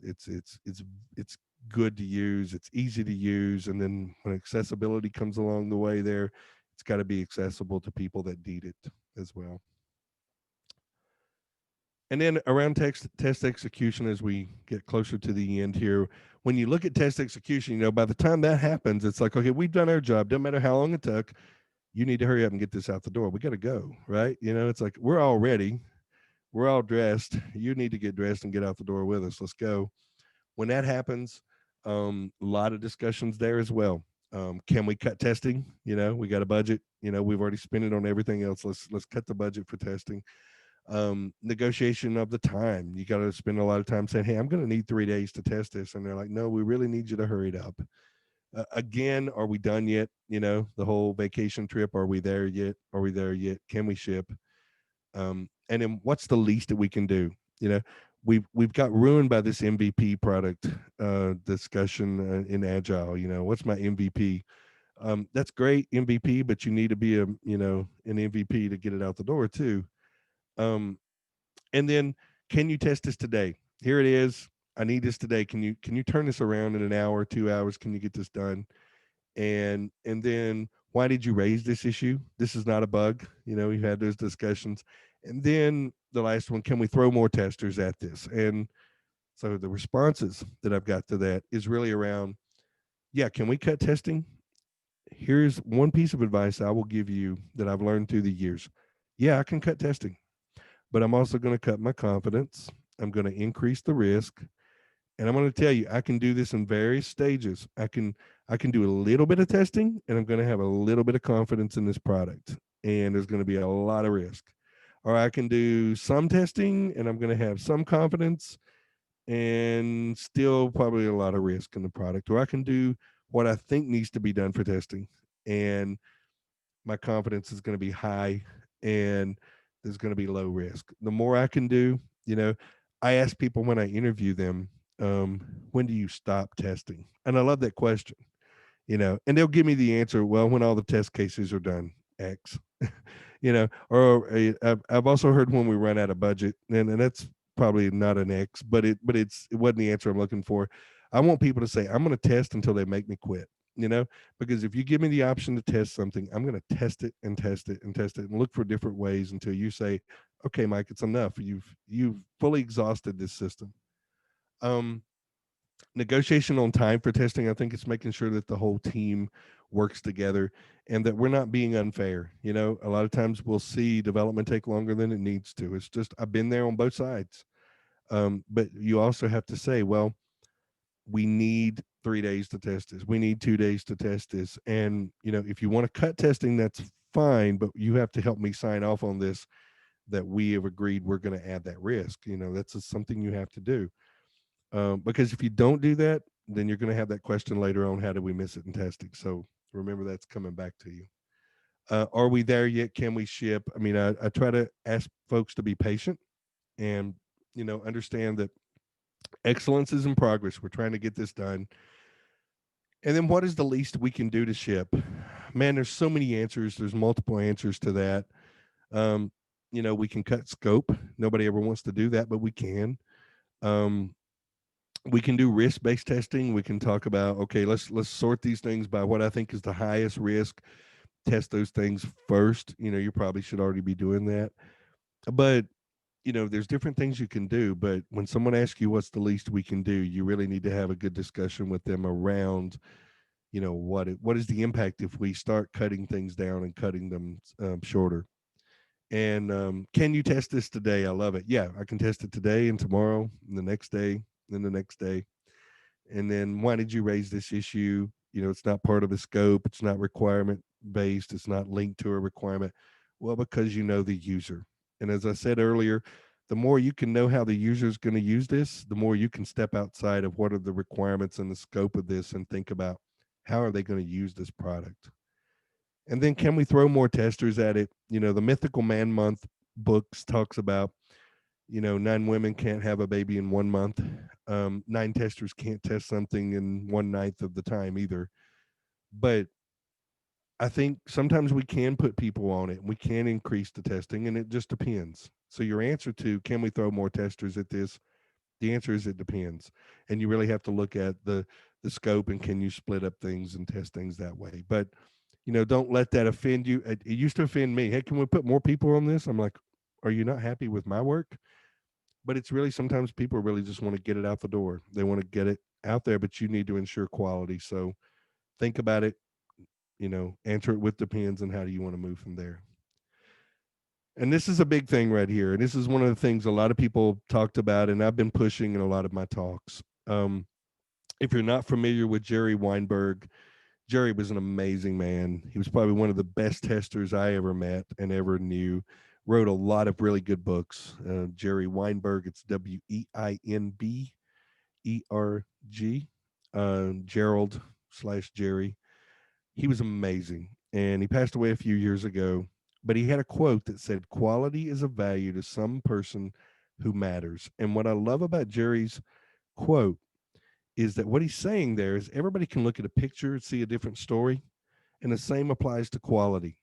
good to use. It's easy to use, and then when accessibility comes along the way, there, it's got to be accessible to people that need it as well. And then around test execution, as we get closer to the end here, when you look at test execution, by the time that happens, it's like, okay, we've done our job. Doesn't matter how long it took. You need to hurry up and get this out the door. We got to go, right? It's like we're all ready. We're all dressed. You need to get dressed and get out the door with us. Let's go. When that happens, a lot of discussions there as well. Can we cut testing? We got a budget. We've already spent it on everything else. Let's cut the budget for testing. Negotiation of the time. You got to spend a lot of time saying, hey, I'm going to need 3 days to test this. And they're like, no, we really need you to hurry it up. Again, are we done yet? The whole vacation trip. Are we there yet? Are we there yet? Can we ship? And then what's the least that we can do? We've got ruined by this MVP product discussion in Agile. What's my MVP? That's great, MVP, but you need to be an MVP to get it out the door too. And then, can you test this today? Here it is. I need this today. Can you turn this around in an hour, 2 hours? Can you get this done? And then, why did you raise this issue? This is not a bug. We've had those discussions. And then the last one, can we throw more testers at this? And so the responses that I've got to that is really around, yeah, can we cut testing? Here's one piece of advice I will give you that I've learned through the years. Yeah, I can cut testing, but I'm also going to cut my confidence. I'm going to increase the risk. And I'm going to tell you, I can do this in various stages. I can do a little bit of testing, and I'm going to have a little bit of confidence in this product, and there's going to be a lot of risk. Or I can do some testing, and I'm going to have some confidence, and still probably a lot of risk in the product. Or I can do what I think needs to be done for testing, and my confidence is going to be high, and there's going to be low risk. The more I can do, I ask people when I interview them, when do you stop testing? And I love that question, and they'll give me the answer, well, when all the test cases are done, X. Or I've also heard when we run out of budget, and that's probably not an X, but it wasn't the answer I'm looking for. I want people to say, I'm going to test until they make me quit, because if you give me the option to test something, I'm going to test it and test it and test it and look for different ways until you say, okay, Mike, it's enough. You've fully exhausted this system. Um, Negotiation on time for testing, I think it's making sure that the whole team works together and that we're not being unfair. A lot of times we'll see development take longer than it needs to. It's just, I've been there on both sides. But you also have to say, well, we need 3 days to test this. We need 2 days to test this. And, if you want to cut testing, that's fine, but you have to help me sign off on this, that we have agreed we're going to add that risk. That's just something you have to do. Because if you don't do that, then you're going to have that question later on, how did we miss it in testing? So remember, that's coming back to you. Are we there yet? Can we ship? I mean, I try to ask folks to be patient and, understand that excellence is in progress. We're trying to get this done. And then what is the least we can do to ship? Man, there's so many answers. There's multiple answers to that. We can cut scope. Nobody ever wants to do that, but we can. We can do risk-based testing. We can talk about, okay, let's sort these things by what I think is the highest risk. Test those things first. You probably should already be doing that. But there's different things you can do. But when someone asks you what's the least we can do, you really need to have a good discussion with them around, what is the impact if we start cutting things down and cutting them shorter. And can you test this today? I love it. Yeah, I can test it today and tomorrow and the next day. then the next day. And then why did you raise this issue? It's not part of the scope. It's not requirement based. It's not linked to a requirement. Well, because you know the user. And as I said earlier, the more you can know how the user is going to use this, the more you can step outside of what are the requirements and the scope of this and think about how are they going to use this product. And then can we throw more testers at it? The Mythical Man Month books talks about 9 women can't have a baby in 1 month. 9 testers can't test something in 1/9 of the time either. But I think sometimes we can put people on it. We can increase the testing, and it just depends. So your answer to can we throw more testers at this? The answer is it depends, and you really have to look at the scope and can you split up things and test things that way. But don't let that offend you. It used to offend me. Hey, can we put more people on this? I'm like, are you not happy with my work? But it's really sometimes people really just want to get it out the door. They want to get it out there, but you need to ensure quality. So think about it, answer it with depends and how do you want to move from there. And this is a big thing right here. And this is one of the things a lot of people talked about, and I've been pushing in a lot of my talks. If you're not familiar with Jerry Weinberg, Jerry was an amazing man. He was probably one of the best testers I ever met and ever knew. Wrote a lot of really good books. Jerry Weinberg, it's Weinberg, Gerald/Jerry. He was amazing. And he passed away a few years ago. But he had a quote that said, "Quality is a value to some person who matters." And what I love about Jerry's quote is that what he's saying there is everybody can look at a picture and see a different story. And the same applies to quality.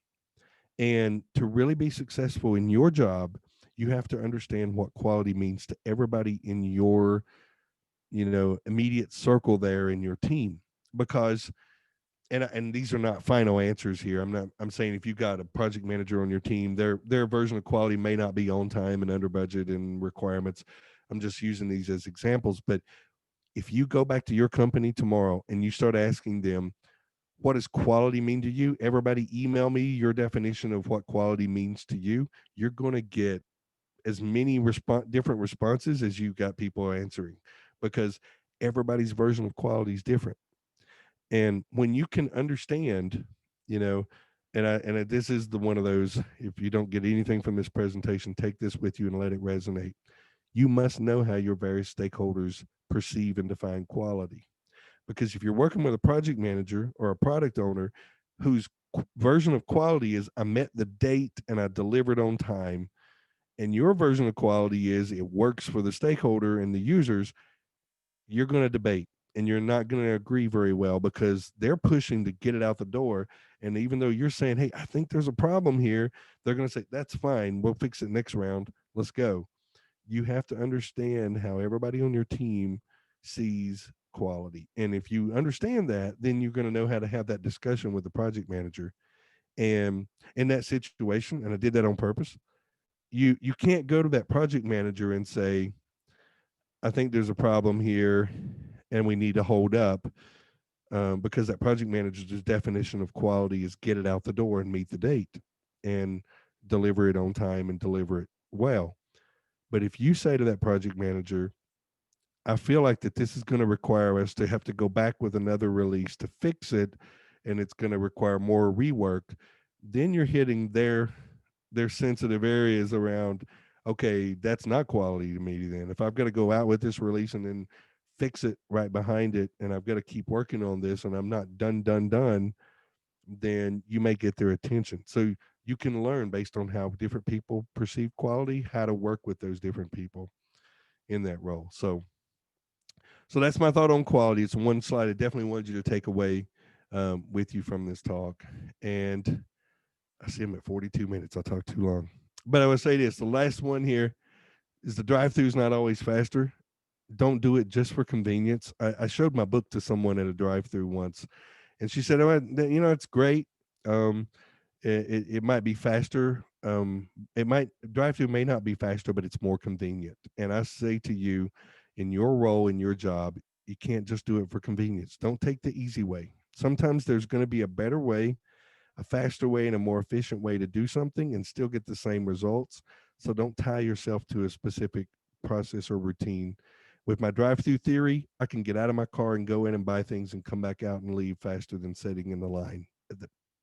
And to really be successful in your job, you have to understand what quality means to everybody in your, immediate circle there in your team. Because and these are not final answers here. I'm saying if you've got a project manager on your team, their version of quality may not be on time and under budget and requirements. I'm just using these as examples. But if you go back to your company tomorrow and you start asking them, what does quality mean to you? Everybody email me your definition of what quality means to you. You're going to get as many different responses as you've got people answering, because everybody's version of quality is different. And when you can understand, you know, this is the one of those, if you don't get anything from this presentation, take this with you and let it resonate. You must know how your various stakeholders perceive and define quality. Because if you're working with a project manager or a product owner whose version of quality is I met the date and I delivered on time, and your version of quality is it works for the stakeholder and the users, you're going to debate and you're not going to agree very well, because they're pushing to get it out the door. And even though you're saying, hey, I think there's a problem here, they're going to say, that's fine, we'll fix it next round, let's go. You have to understand how everybody on your team sees quality. And if you understand that, then you're going to know how to have that discussion with the project manager. And in that situation, and I did that on purpose, you can't go to that project manager and say, I think there's a problem here and we need to hold up, because that project manager's definition of quality is get it out the door and meet the date and deliver it on time and deliver it well. But if you say to that project manager, I feel like that this is going to require us to have to go back with another release to fix it, and it's going to require more rework, then you're hitting their sensitive areas around, okay, that's not quality to me. Then if I've got to go out with this release and then fix it right behind it, and I've got to keep working on this and I'm not done, then you may get their attention. So you can learn based on how different people perceive quality, how to work with those different people in that role. So that's my thought on quality. It's one slide I definitely wanted you to take away with you from this talk. And I see I'm at 42 minutes. I talked too long. But I would say this, the last one here is the drive-through is not always faster. Don't do it just for convenience. I showed my book to someone at a drive-through once, and she said, oh, it's great. It might be faster. It might drive-through may not be faster, but it's more convenient. And I say to you, in your role, in your job, you can't just do it for convenience. Don't take the easy way. Sometimes there's going to be a better way, a faster way, and a more efficient way to do something and still get the same results. So don't tie yourself to a specific process or routine, With my drive-through theory, I can get out of my car and go in and buy things and come back out and leave faster than sitting in the line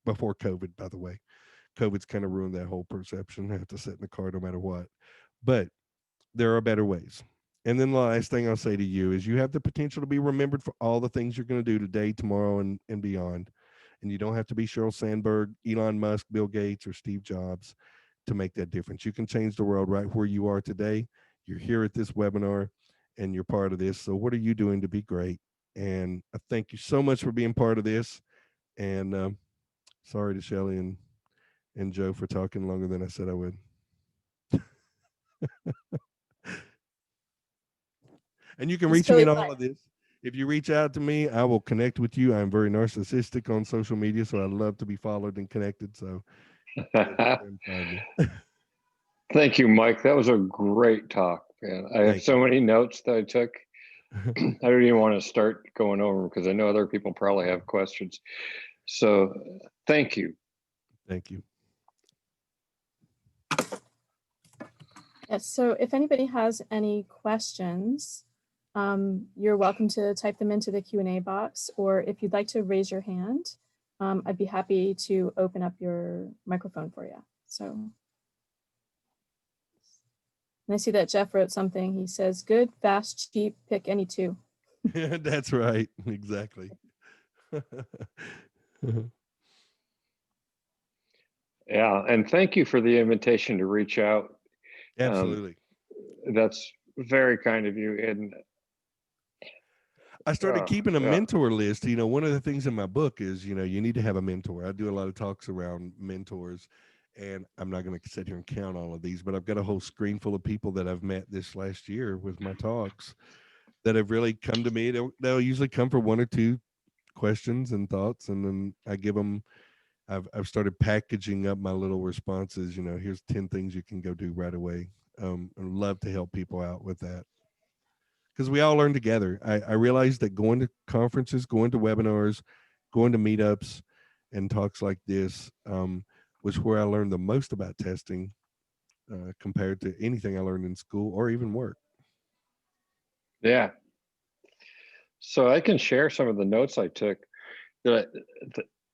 before COVID, by the way. COVID's kind of ruined that whole perception. I have to sit in the car no matter what. But there are better ways. And then the last thing I'll say to you is you have the potential to be remembered for all the things you're going to do today, tomorrow, and beyond. And you don't have to be Sheryl Sandberg, Elon Musk, Bill Gates, or Steve Jobs to make that difference. You can change the world right where you are today. You're here at this webinar and you're part of this. So what are you doing to be great? And I thank you so much for being part of this. And sorry to Shelley and Joe for talking longer than I said I would. And you can reach me in all of this. If you reach out to me, I will connect with you. I'm very narcissistic on social media, so I love to be followed and connected. So thank you, Mike. That was a great talk, man. I have so many notes that I took. I don't even want to start going over because I know other people probably have questions. So thank you. Thank you. Yes, so if anybody has any questions, you're welcome to type them into the Q&A box, or if you'd like to raise your hand, I'd be happy to open up your microphone for you. So, and I see that Jeff wrote something. He says, good, fast, cheap, pick any two. That's right, exactly. Yeah, and thank you for the invitation to reach out. Absolutely. That's very kind of you. And I started keeping a mentor list. You know, one of the things in my book is, you know, you need to have a mentor. I do a lot of talks around mentors, and I'm not going to sit here and count all of these, but I've got a whole screen full of people that I've met this last year with my talks that have really come to me. They'll usually come for one or two questions and thoughts, and then I give them. I've started packaging up my little responses. You know, here's 10 things you can go do right away. I'd love to help people out with that, because we all learn together. I realized that going to conferences, going to webinars, going to meetups and talks like this was where I learned the most about testing compared to anything I learned in school or even work. Yeah. So I can share some of the notes I took that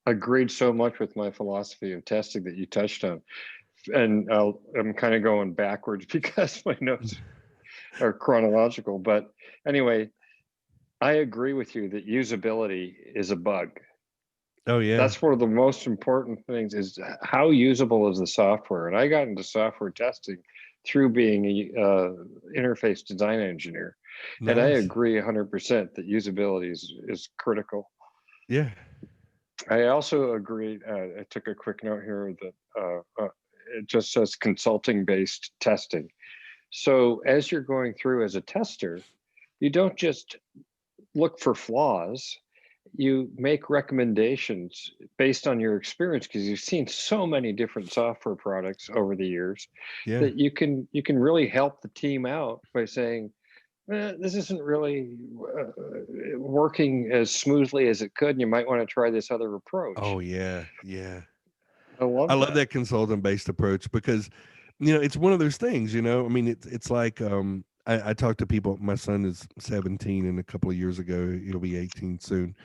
agreed so much with my philosophy of testing that you touched on. And I'm kind of going backwards because my notes are chronological. But anyway, I agree with you that usability is a bug. Oh, yeah. That's one of the most important things, is how usable is the software. And I got into software testing through being a interface design engineer. Nice. And I agree 100% that usability is critical. Yeah. I also agree. I took a quick note here that it just says consulting-based testing. So as you're going through as a tester, you don't just look for flaws. You make recommendations based on your experience, because you've seen so many different software products over the years that you can really help the team out by saying, this isn't really working as smoothly as it could, and you might want to try this other approach. Oh, yeah. Yeah. I love that consultant-based approach, because, you know, it's one of those things, you know, I mean, it's like, I talk to people. My son is 17, and a couple of years ago, he'll be 18 soon.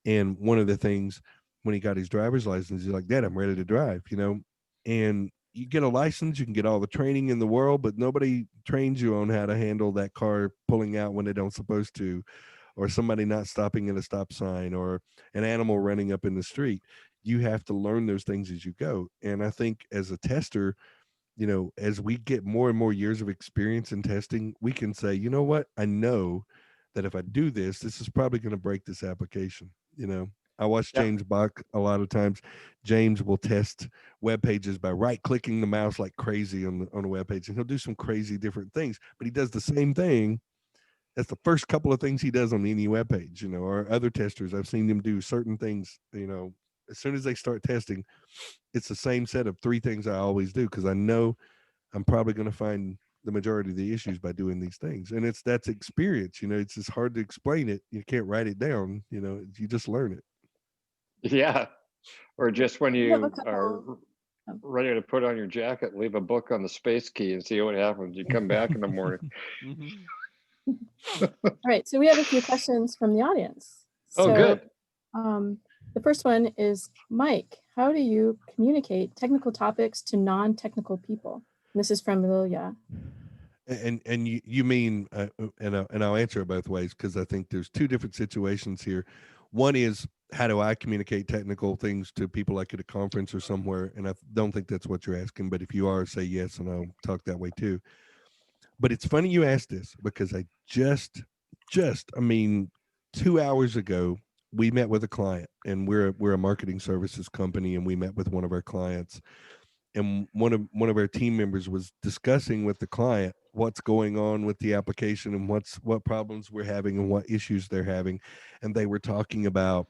And one of the things when he got his driver's license, he's like, Dad, I'm ready to drive, you know, and you get a license, you can get all the training in the world, but nobody trains you on how to handle that car pulling out when they don't supposed to, or somebody not stopping at a stop sign, or an animal running up in the street. You have to learn those things as you go. And I think as a tester, you know, as we get more and more years of experience in testing, we can say, you know what, I know that if I do this, this is probably going to break this application. You know, I watch James Bach a lot of times. James will test web pages by right-clicking the mouse like crazy on a web page, and he'll do some crazy different things, but he does the same thing. That's the first couple of things he does on any web page, you know, or other testers. I've seen them do certain things, you know, as soon as they start testing, it's the same set of 3 things I always do, because I know I'm probably going to find the majority of the issues by doing these things. And that's experience, you know, it's just hard to explain it. You can't write it down, you know, you just learn it. Yeah. Or just when you are ready to put on your jacket, leave a book on the space key and see what happens. You come back in the morning. All right, so we have a few questions from the audience. Oh, So, good. the first one is, Mike, how do you communicate technical topics to non-technical people? And this is from Lilia. And you mean, and I'll answer it both ways, because I think there's two different situations here. One is, how do I communicate technical things to people like at a conference or somewhere? And I don't think that's what you're asking, but if you are, say yes, and I'll talk that way too. But it's funny you asked this, because I I mean, 2 hours ago, we met with a client, and we're a marketing services company, and we met with one of our clients, and one of our team members was discussing with the client what's going on with the application and what problems we're having and what issues they're having. And they were talking about,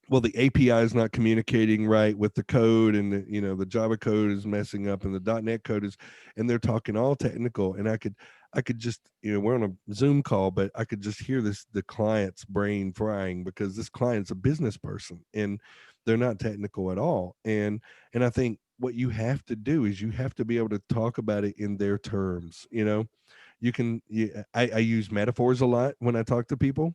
well, the API is not communicating right with the code, and the Java code is messing up, and the .NET code is, and they're talking all technical. And I could just, we're on a Zoom call, but I could just hear the client's brain frying, because this client's a business person and they're not technical at all. And I think what you have to do is you have to be able to talk about it in their terms. I use metaphors a lot when I talk to people.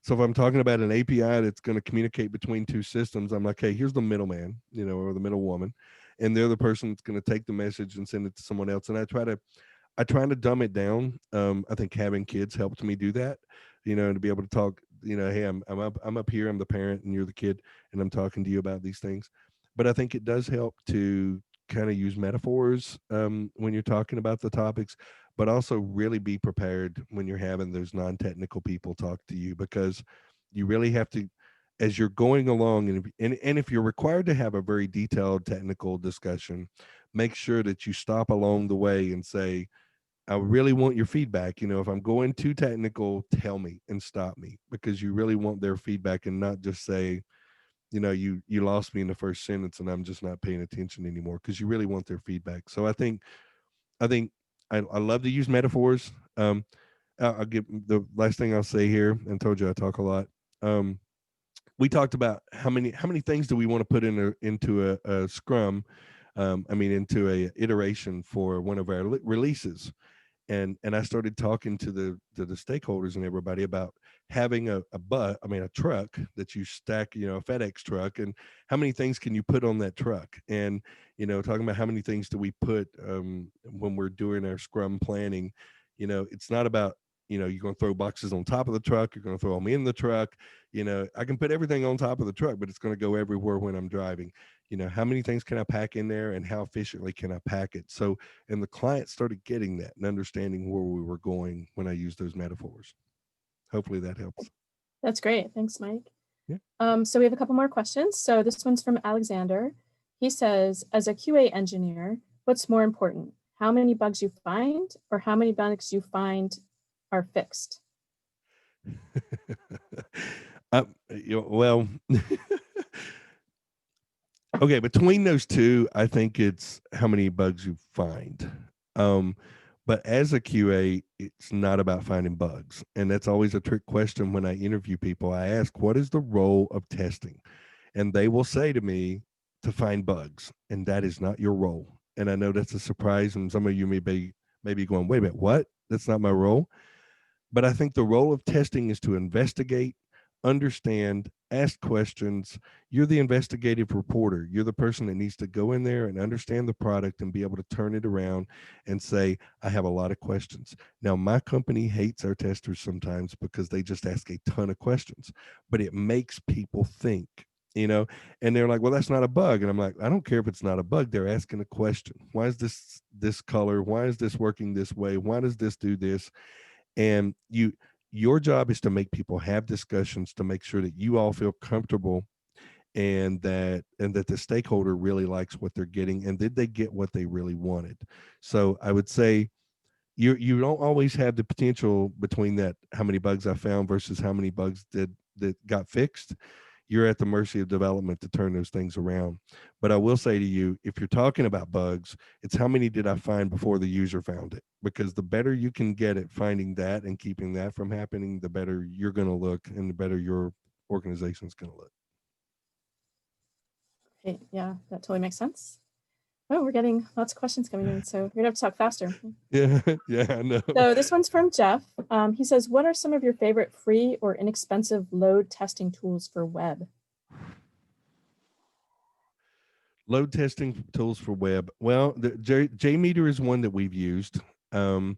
So if I'm talking about an API that's going to communicate between two systems, I'm like, hey, here's the middleman, or the middle woman, and they're the person that's going to take the message and send it to someone else. And I try to dumb it down. I think having kids helped me do that, to be able to talk, hey, I'm up here, I'm the parent and you're the kid, and I'm talking to you about these things. But I think it does help to kind of use metaphors when you're talking about the topics, but also really be prepared when you're having those non-technical people talk to you, because you really have to, as you're going along, and if you're required to have a very detailed technical discussion, make sure that you stop along the way and say, I really want your feedback. If I'm going too technical, tell me and stop me, because you really want their feedback, and not just say, you lost me in the first sentence and I'm just not paying attention anymore, because you really want their feedback. So I think I love to use metaphors. I'll give the last thing I'll say here, and told you I talk a lot. We talked about how many things do we want to put into a Scrum, into a iteration for one of our releases. And I started talking to the stakeholders and everybody about having a truck that you stack, a FedEx truck, and how many things can you put on that truck? And talking about how many things do we put when we're doing our Scrum planning. It's not about, you're going to throw boxes on top of the truck, you're going to throw them in the truck. I can put everything on top of the truck, but it's going to go everywhere when I'm driving. How many things can I pack in there, and how efficiently can I pack it? So, and the client started getting that and understanding where we were going when I used those metaphors. Hopefully that helps. That's great. Thanks, Mike. Yeah. So we have a couple more questions. So this one's from Alexander. He says, as a QA engineer, what's more important? How many bugs you find, or how many bugs you find are fixed? Well, okay, between those two, I think it's how many bugs you find. But as a QA, it's not about finding bugs. And that's always a trick question when I interview people. I ask, what is the role of testing? And they will say to me, to find bugs. And that is not your role. And I know that's a surprise. And some of you may be going, wait a minute, what? That's not my role. But I think the role of testing is to investigate, understand, ask questions. You're the investigative reporter. You're the person that needs to go in there and understand the product and be able to turn it around and say, I have a lot of questions. Now, my company hates our testers sometimes because they just ask a ton of questions, but it makes people think. And they're like, well, that's not a bug. And I'm like, I don't care if it's not a bug. They're asking a question. Why is this color? Why is this working this way? Why does this do this? And your job is to make people have discussions to make sure that you all feel comfortable, and that the stakeholder really likes what they're getting, and did they get what they really wanted. So I would say you don't always have the potential between that, how many bugs I found versus how many bugs that got fixed. You're at the mercy of development to turn those things around. But I will say to you, if you're talking about bugs, it's how many did I find before the user found it? Because the better you can get at finding that and keeping that from happening, the better you're going to look, and the better your organization is going to look. Okay, yeah, that totally makes sense. Oh, we're getting lots of questions coming in, so we're gonna have to talk faster. Yeah, yeah, I know. So this one's from Jeff. He says, what are some of your favorite free or inexpensive load testing tools for web? Load testing tools for web. Well, the JMeter is one that we've used. And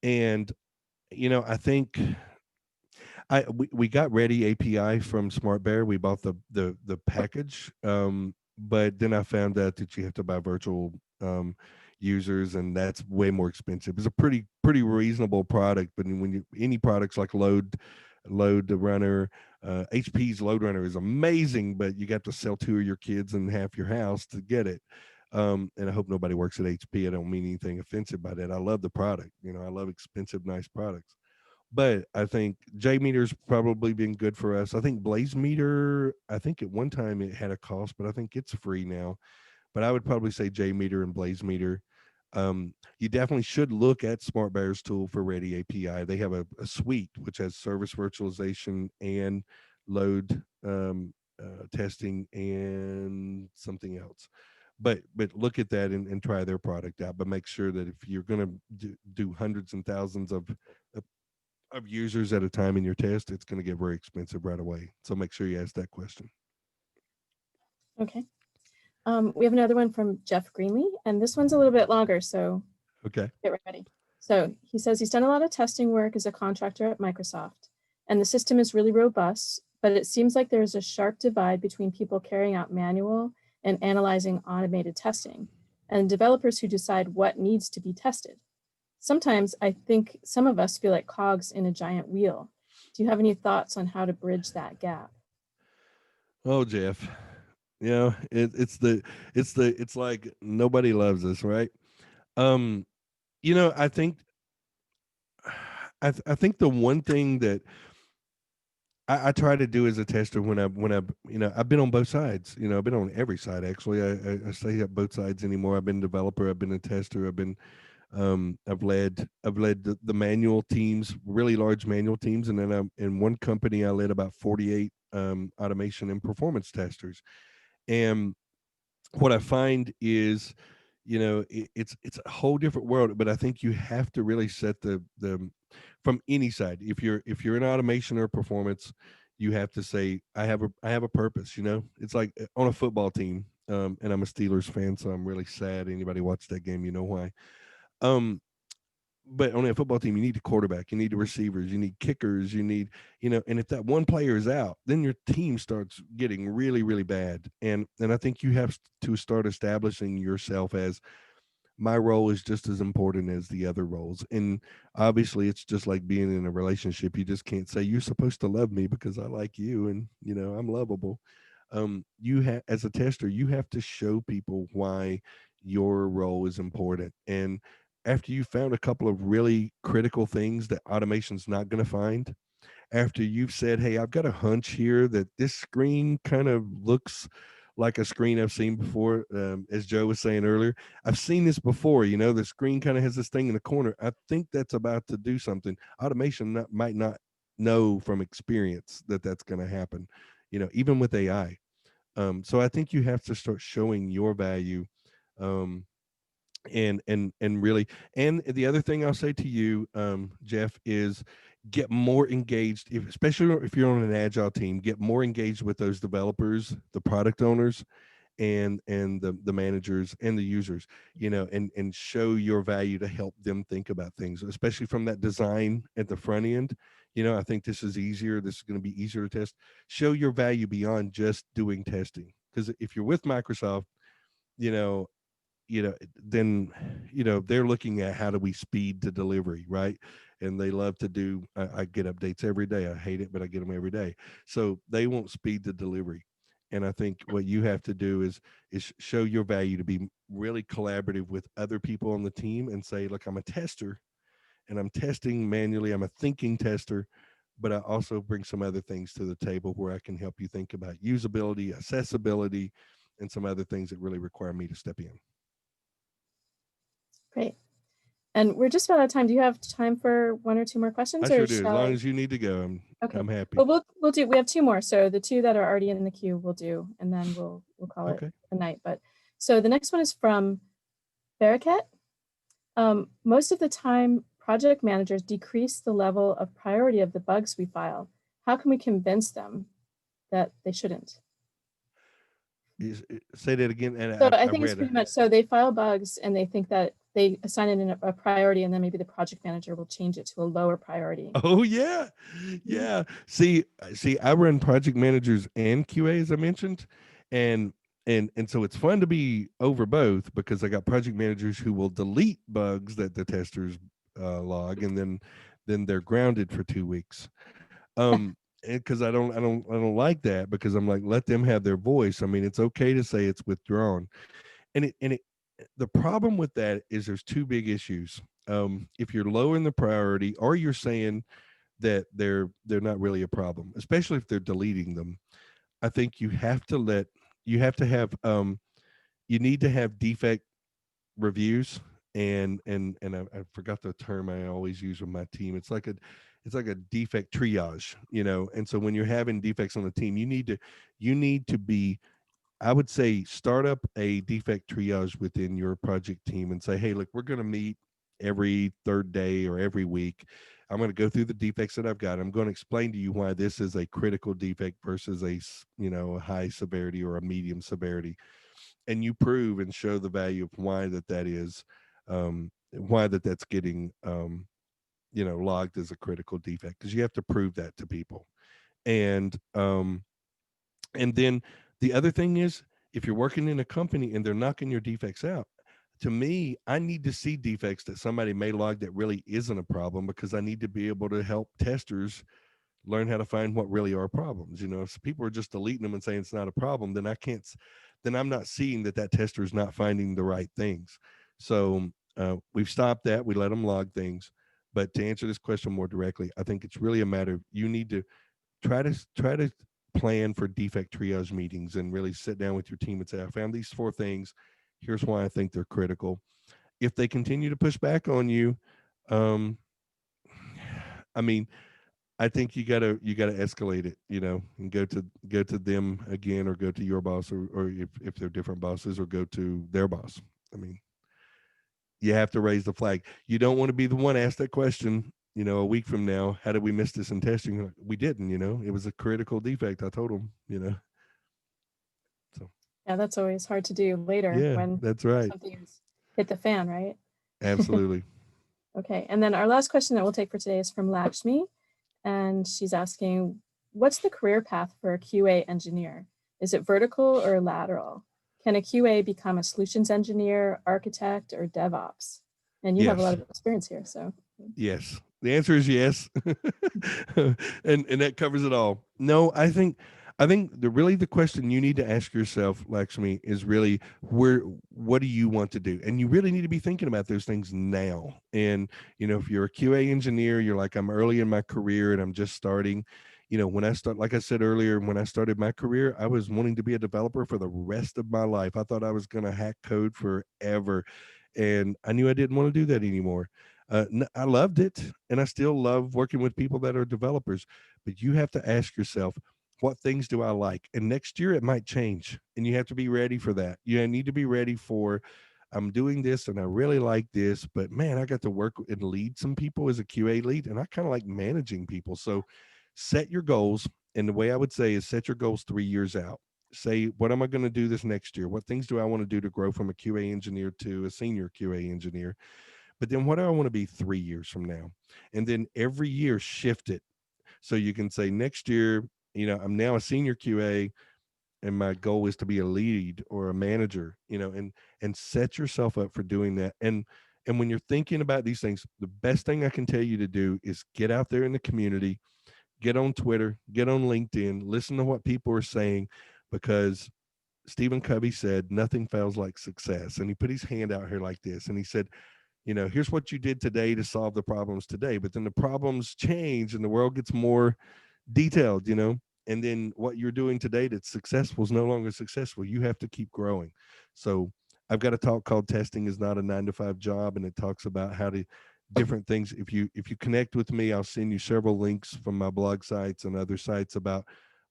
I think we got Ready API from SmartBear. We bought the package, but then I found out that you have to buy virtual users, and that's way more expensive. It's a pretty reasonable product, but when any products like Load Runner, HP's Load Runner is amazing, but you got to sell 2 of your kids and half your house to get it. And I hope nobody works at HP. I don't mean anything offensive by that. I love the product. I love expensive, nice products. But I think JMeter's probably been good for us. I think BlazeMeter, I think at one time it had a cost, but I think it's free now. But I would probably say JMeter and BlazeMeter. You definitely should look at SmartBear's tool for Ready API. They have a suite which has service virtualization and load testing and something else. But look at that and try their product out. But make sure that if you're going to do hundreds and thousands of users at a time in your test, it's going to get very expensive right away. So make sure you ask that question. Okay. We have another one from Jeff Greenlee, and this one's a little bit longer, so Okay. get ready. So he says he's done a lot of testing work as a contractor at Microsoft, and the system is really robust, but it seems like there's a sharp divide between people carrying out manual and analyzing automated testing, and developers who decide what needs to be tested. Sometimes I think some of us feel like cogs in a giant wheel. Do you have any thoughts on how to bridge that gap? Oh, Jeff, it's like nobody loves us, right? I think I think the one thing that I try to do as a tester when I've been on both sides. I've been on every side actually. I stay at both sides anymore. I've been a developer. I've been a tester. I've led the manual teams, really large manual teams, and then in one company I led about 48 automation and performance testers. And what I find is, it's a whole different world. But I think you have to really set the from any side. If you're in automation or performance, you have to say I have a purpose. It's like on a football team. And I'm a Steelers fan, so I'm really sad. Anybody watch that game, you know why. But on a football team, you need a quarterback, you need the receivers, you need kickers, you need, and if that one player is out, then your team starts getting really, really bad. And I think you have to start establishing yourself as my role is just as important as the other roles. And obviously it's just like being in a relationship. You just can't say you're supposed to love me because I like you and I'm lovable. As a tester, you have to show people why your role is important. And after you found a couple of really critical things that automation's not going to find, after you've said, hey, I've got a hunch here that this screen kind of looks like a screen I've seen before. As Joe was saying earlier, I've seen this before. The screen kind of has this thing in the corner. I think that's about to do something. Automation might not know from experience that that's going to happen, even with AI. So I think you have to start showing your value. And really, and the other thing I'll say to you, Jeff, is get more engaged, especially if you're on an agile team. Get more engaged with those developers, the product owners, and the managers and the users, and show your value to help them think about things, especially from that design at the front end. I think this is easier. This is going to be easier to test. Show your value beyond just doing testing, because if you're with Microsoft, then they're looking at how do we speed to delivery, right? And they love to do, I get updates every day. I hate it, but I get them every day. So they want speed to delivery. And I think what you have to do is show your value to be really collaborative with other people on the team and say, look, I'm a tester and I'm testing manually. I'm a thinking tester, but I also bring some other things to the table where I can help you think about usability, accessibility, and some other things that really require me to step in. Great. And we're just about out of time. Do you have time for one or two more questions? I sure do. As long as you need to go, I'm happy. Well, we'll do. We have two more. So the two that are already in the queue, we'll do, and then we'll call it a night. But So the next one is from Baraket. Most of the time, project managers decrease the level of priority of the bugs we file. How can we convince them that they shouldn't? Say that again. And So I I think it's read pretty it. much, so they file bugs and they think that they assign it in a priority, and then maybe the project manager will change it to a lower priority. Oh yeah. Yeah. See, I run project managers and QA, as I mentioned. And so it's fun to be over both, because I got project managers who will delete bugs that the testers log, and then they're grounded for 2 weeks. Because I don't like that, because I'm like, let them have their voice. I mean, it's okay to say it's withdrawn. And the problem with that is there's two big issues. If you're lowering the priority, or you're saying that they're not really a problem, especially if they're deleting them, I think you have to have you need to have defect reviews. And I forgot the term I always use with my team. It's like a defect triage, and so when you're having defects on the team, you need to be, I would say, start up a defect triage within your project team and say, hey, look, we're going to meet every third day or every week. I'm going to go through the defects that I've got. I'm going to explain to you why this is a critical defect versus a high severity or a medium severity. And you prove and show the value of why that is, why that's getting, logged as a critical defect, because you have to prove that to people. And then the other thing is, if you're working in a company and they're knocking your defects out, to me, I need to see defects that somebody may log that really isn't a problem, because I need to be able to help testers learn how to find what really are problems. If people are just deleting them and saying it's not a problem, then then I'm not seeing that tester is not finding the right things. So we've stopped that. We let them log things. But to answer this question more directly, I think it's really a matter of, you need to try to plan for defect triage meetings and really sit down with your team and say, I found these 4 things. Here's why I think they're critical. If they continue to push back on you, I mean, I think you gotta escalate it, and go to them again, or go to your boss, or if they're different bosses, or go to their boss. I mean, you have to raise the flag. You don't want to be the one asked that question, a week from now. How did we miss this in testing? We didn't, it was a critical defect. I told them, So Yeah, that's always hard to do later yeah, when that's right. something's hit the fan, right? Absolutely. Okay, and then our last question that we'll take for today is from Lakshmi, and she's asking, what's the career path for a QA engineer? Is it vertical or lateral? Can a QA become a solutions engineer, architect, or DevOps? And you have a lot of experience here, so. Yes. The answer is yes. and that covers it all. No, I think the question you need to ask yourself, Lakshmi, is really, what do you want to do? And you really need to be thinking about those things now. And, if you're a QA engineer, you're like, I'm early in my career and I'm just starting. Like I said earlier, when I started my career, I was wanting to be a developer for the rest of my life. I thought I was going to hack code forever. And I knew I didn't want to do that anymore. I loved it, and I still love working with people that are developers. But you have to ask yourself, what things do I like? And next year it might change, and you have to be ready for that. You need to be ready for, I'm doing this and I really like this, but man, I got to work and lead some people as a QA lead, and I kind of like managing people. So set your goals. And the way I would say is, set your goals 3 years out. Say, what am I going to do this next year? What things do I want to do to grow from a QA engineer to a senior QA engineer? But then what do I want to be 3 years from now? And then every year shift it. So you can say, next year, I'm now a senior QA and my goal is to be a lead or a manager, and set yourself up for doing that. And when you're thinking about these things, the best thing I can tell you to do is get out there in the community, get on Twitter, get on LinkedIn, listen to what people are saying, because Stephen Covey said, nothing fails like success. And he put his hand out here like this, and he said, here's what you did today to solve the problems today. But then the problems change and the world gets more detailed, and then what you're doing today that's successful is no longer successful. You have to keep growing. So I've got a talk called Testing is Not a 9-to-5 Job. And it talks about how to different things. If you connect with me, I'll send you several links from my blog sites and other sites about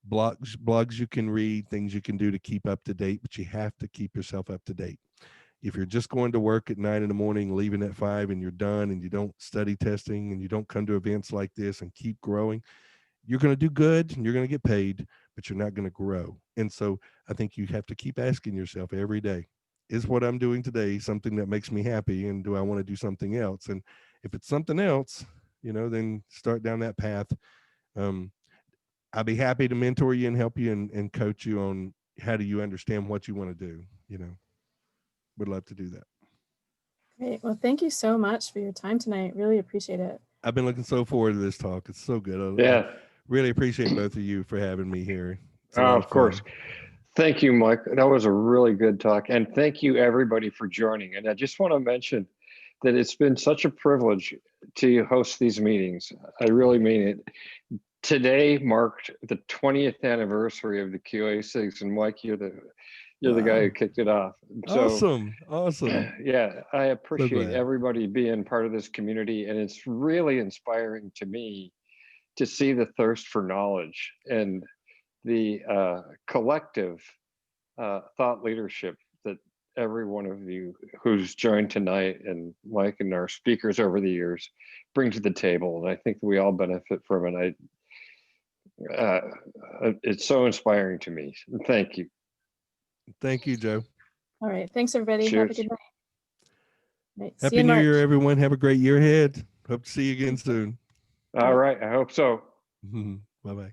blogs you can read, things you can do to keep up to date, but you have to keep yourself up to date. If you're just going to work at 9 in the morning, leaving at 5, and you're done, and you don't study testing, and you don't come to events like this and keep growing, you're going to do good and you're going to get paid, but you're not going to grow. And so I think you have to keep asking yourself every day, is what I'm doing today something that makes me happy? And do I want to do something else? And if it's something else, then start down that path. I'll be happy to mentor you and help you and coach you on how do you understand what you want to do. Would love to do that. Great. Well, thank you so much for your time tonight. Really appreciate it. I've been looking so forward to this talk. It's so good. Yeah. I really appreciate both of you for having me here. Of course. Thank you, Mike. That was a really good talk. And thank you, everybody, for joining. And I just want to mention that it's been such a privilege to host these meetings. I really mean it. Today marked the 20th anniversary of the QASIGs, and Mike, you're the guy who kicked it off. So, awesome. Yeah, I appreciate glad. everybody being part of this community, and it's really inspiring to me to see the thirst for knowledge and the collective thought leadership that every one of you who's joined tonight, and Mike and our speakers over the years, bring to the table. And I think we all benefit from it. It's so inspiring to me. Thank you. Thank you, Joe. All right. Thanks, everybody. Cheers. Have a good night. Right. Happy New Year, everyone. Have a great year ahead. Hope to see you again soon. All right. I hope so. Bye-bye.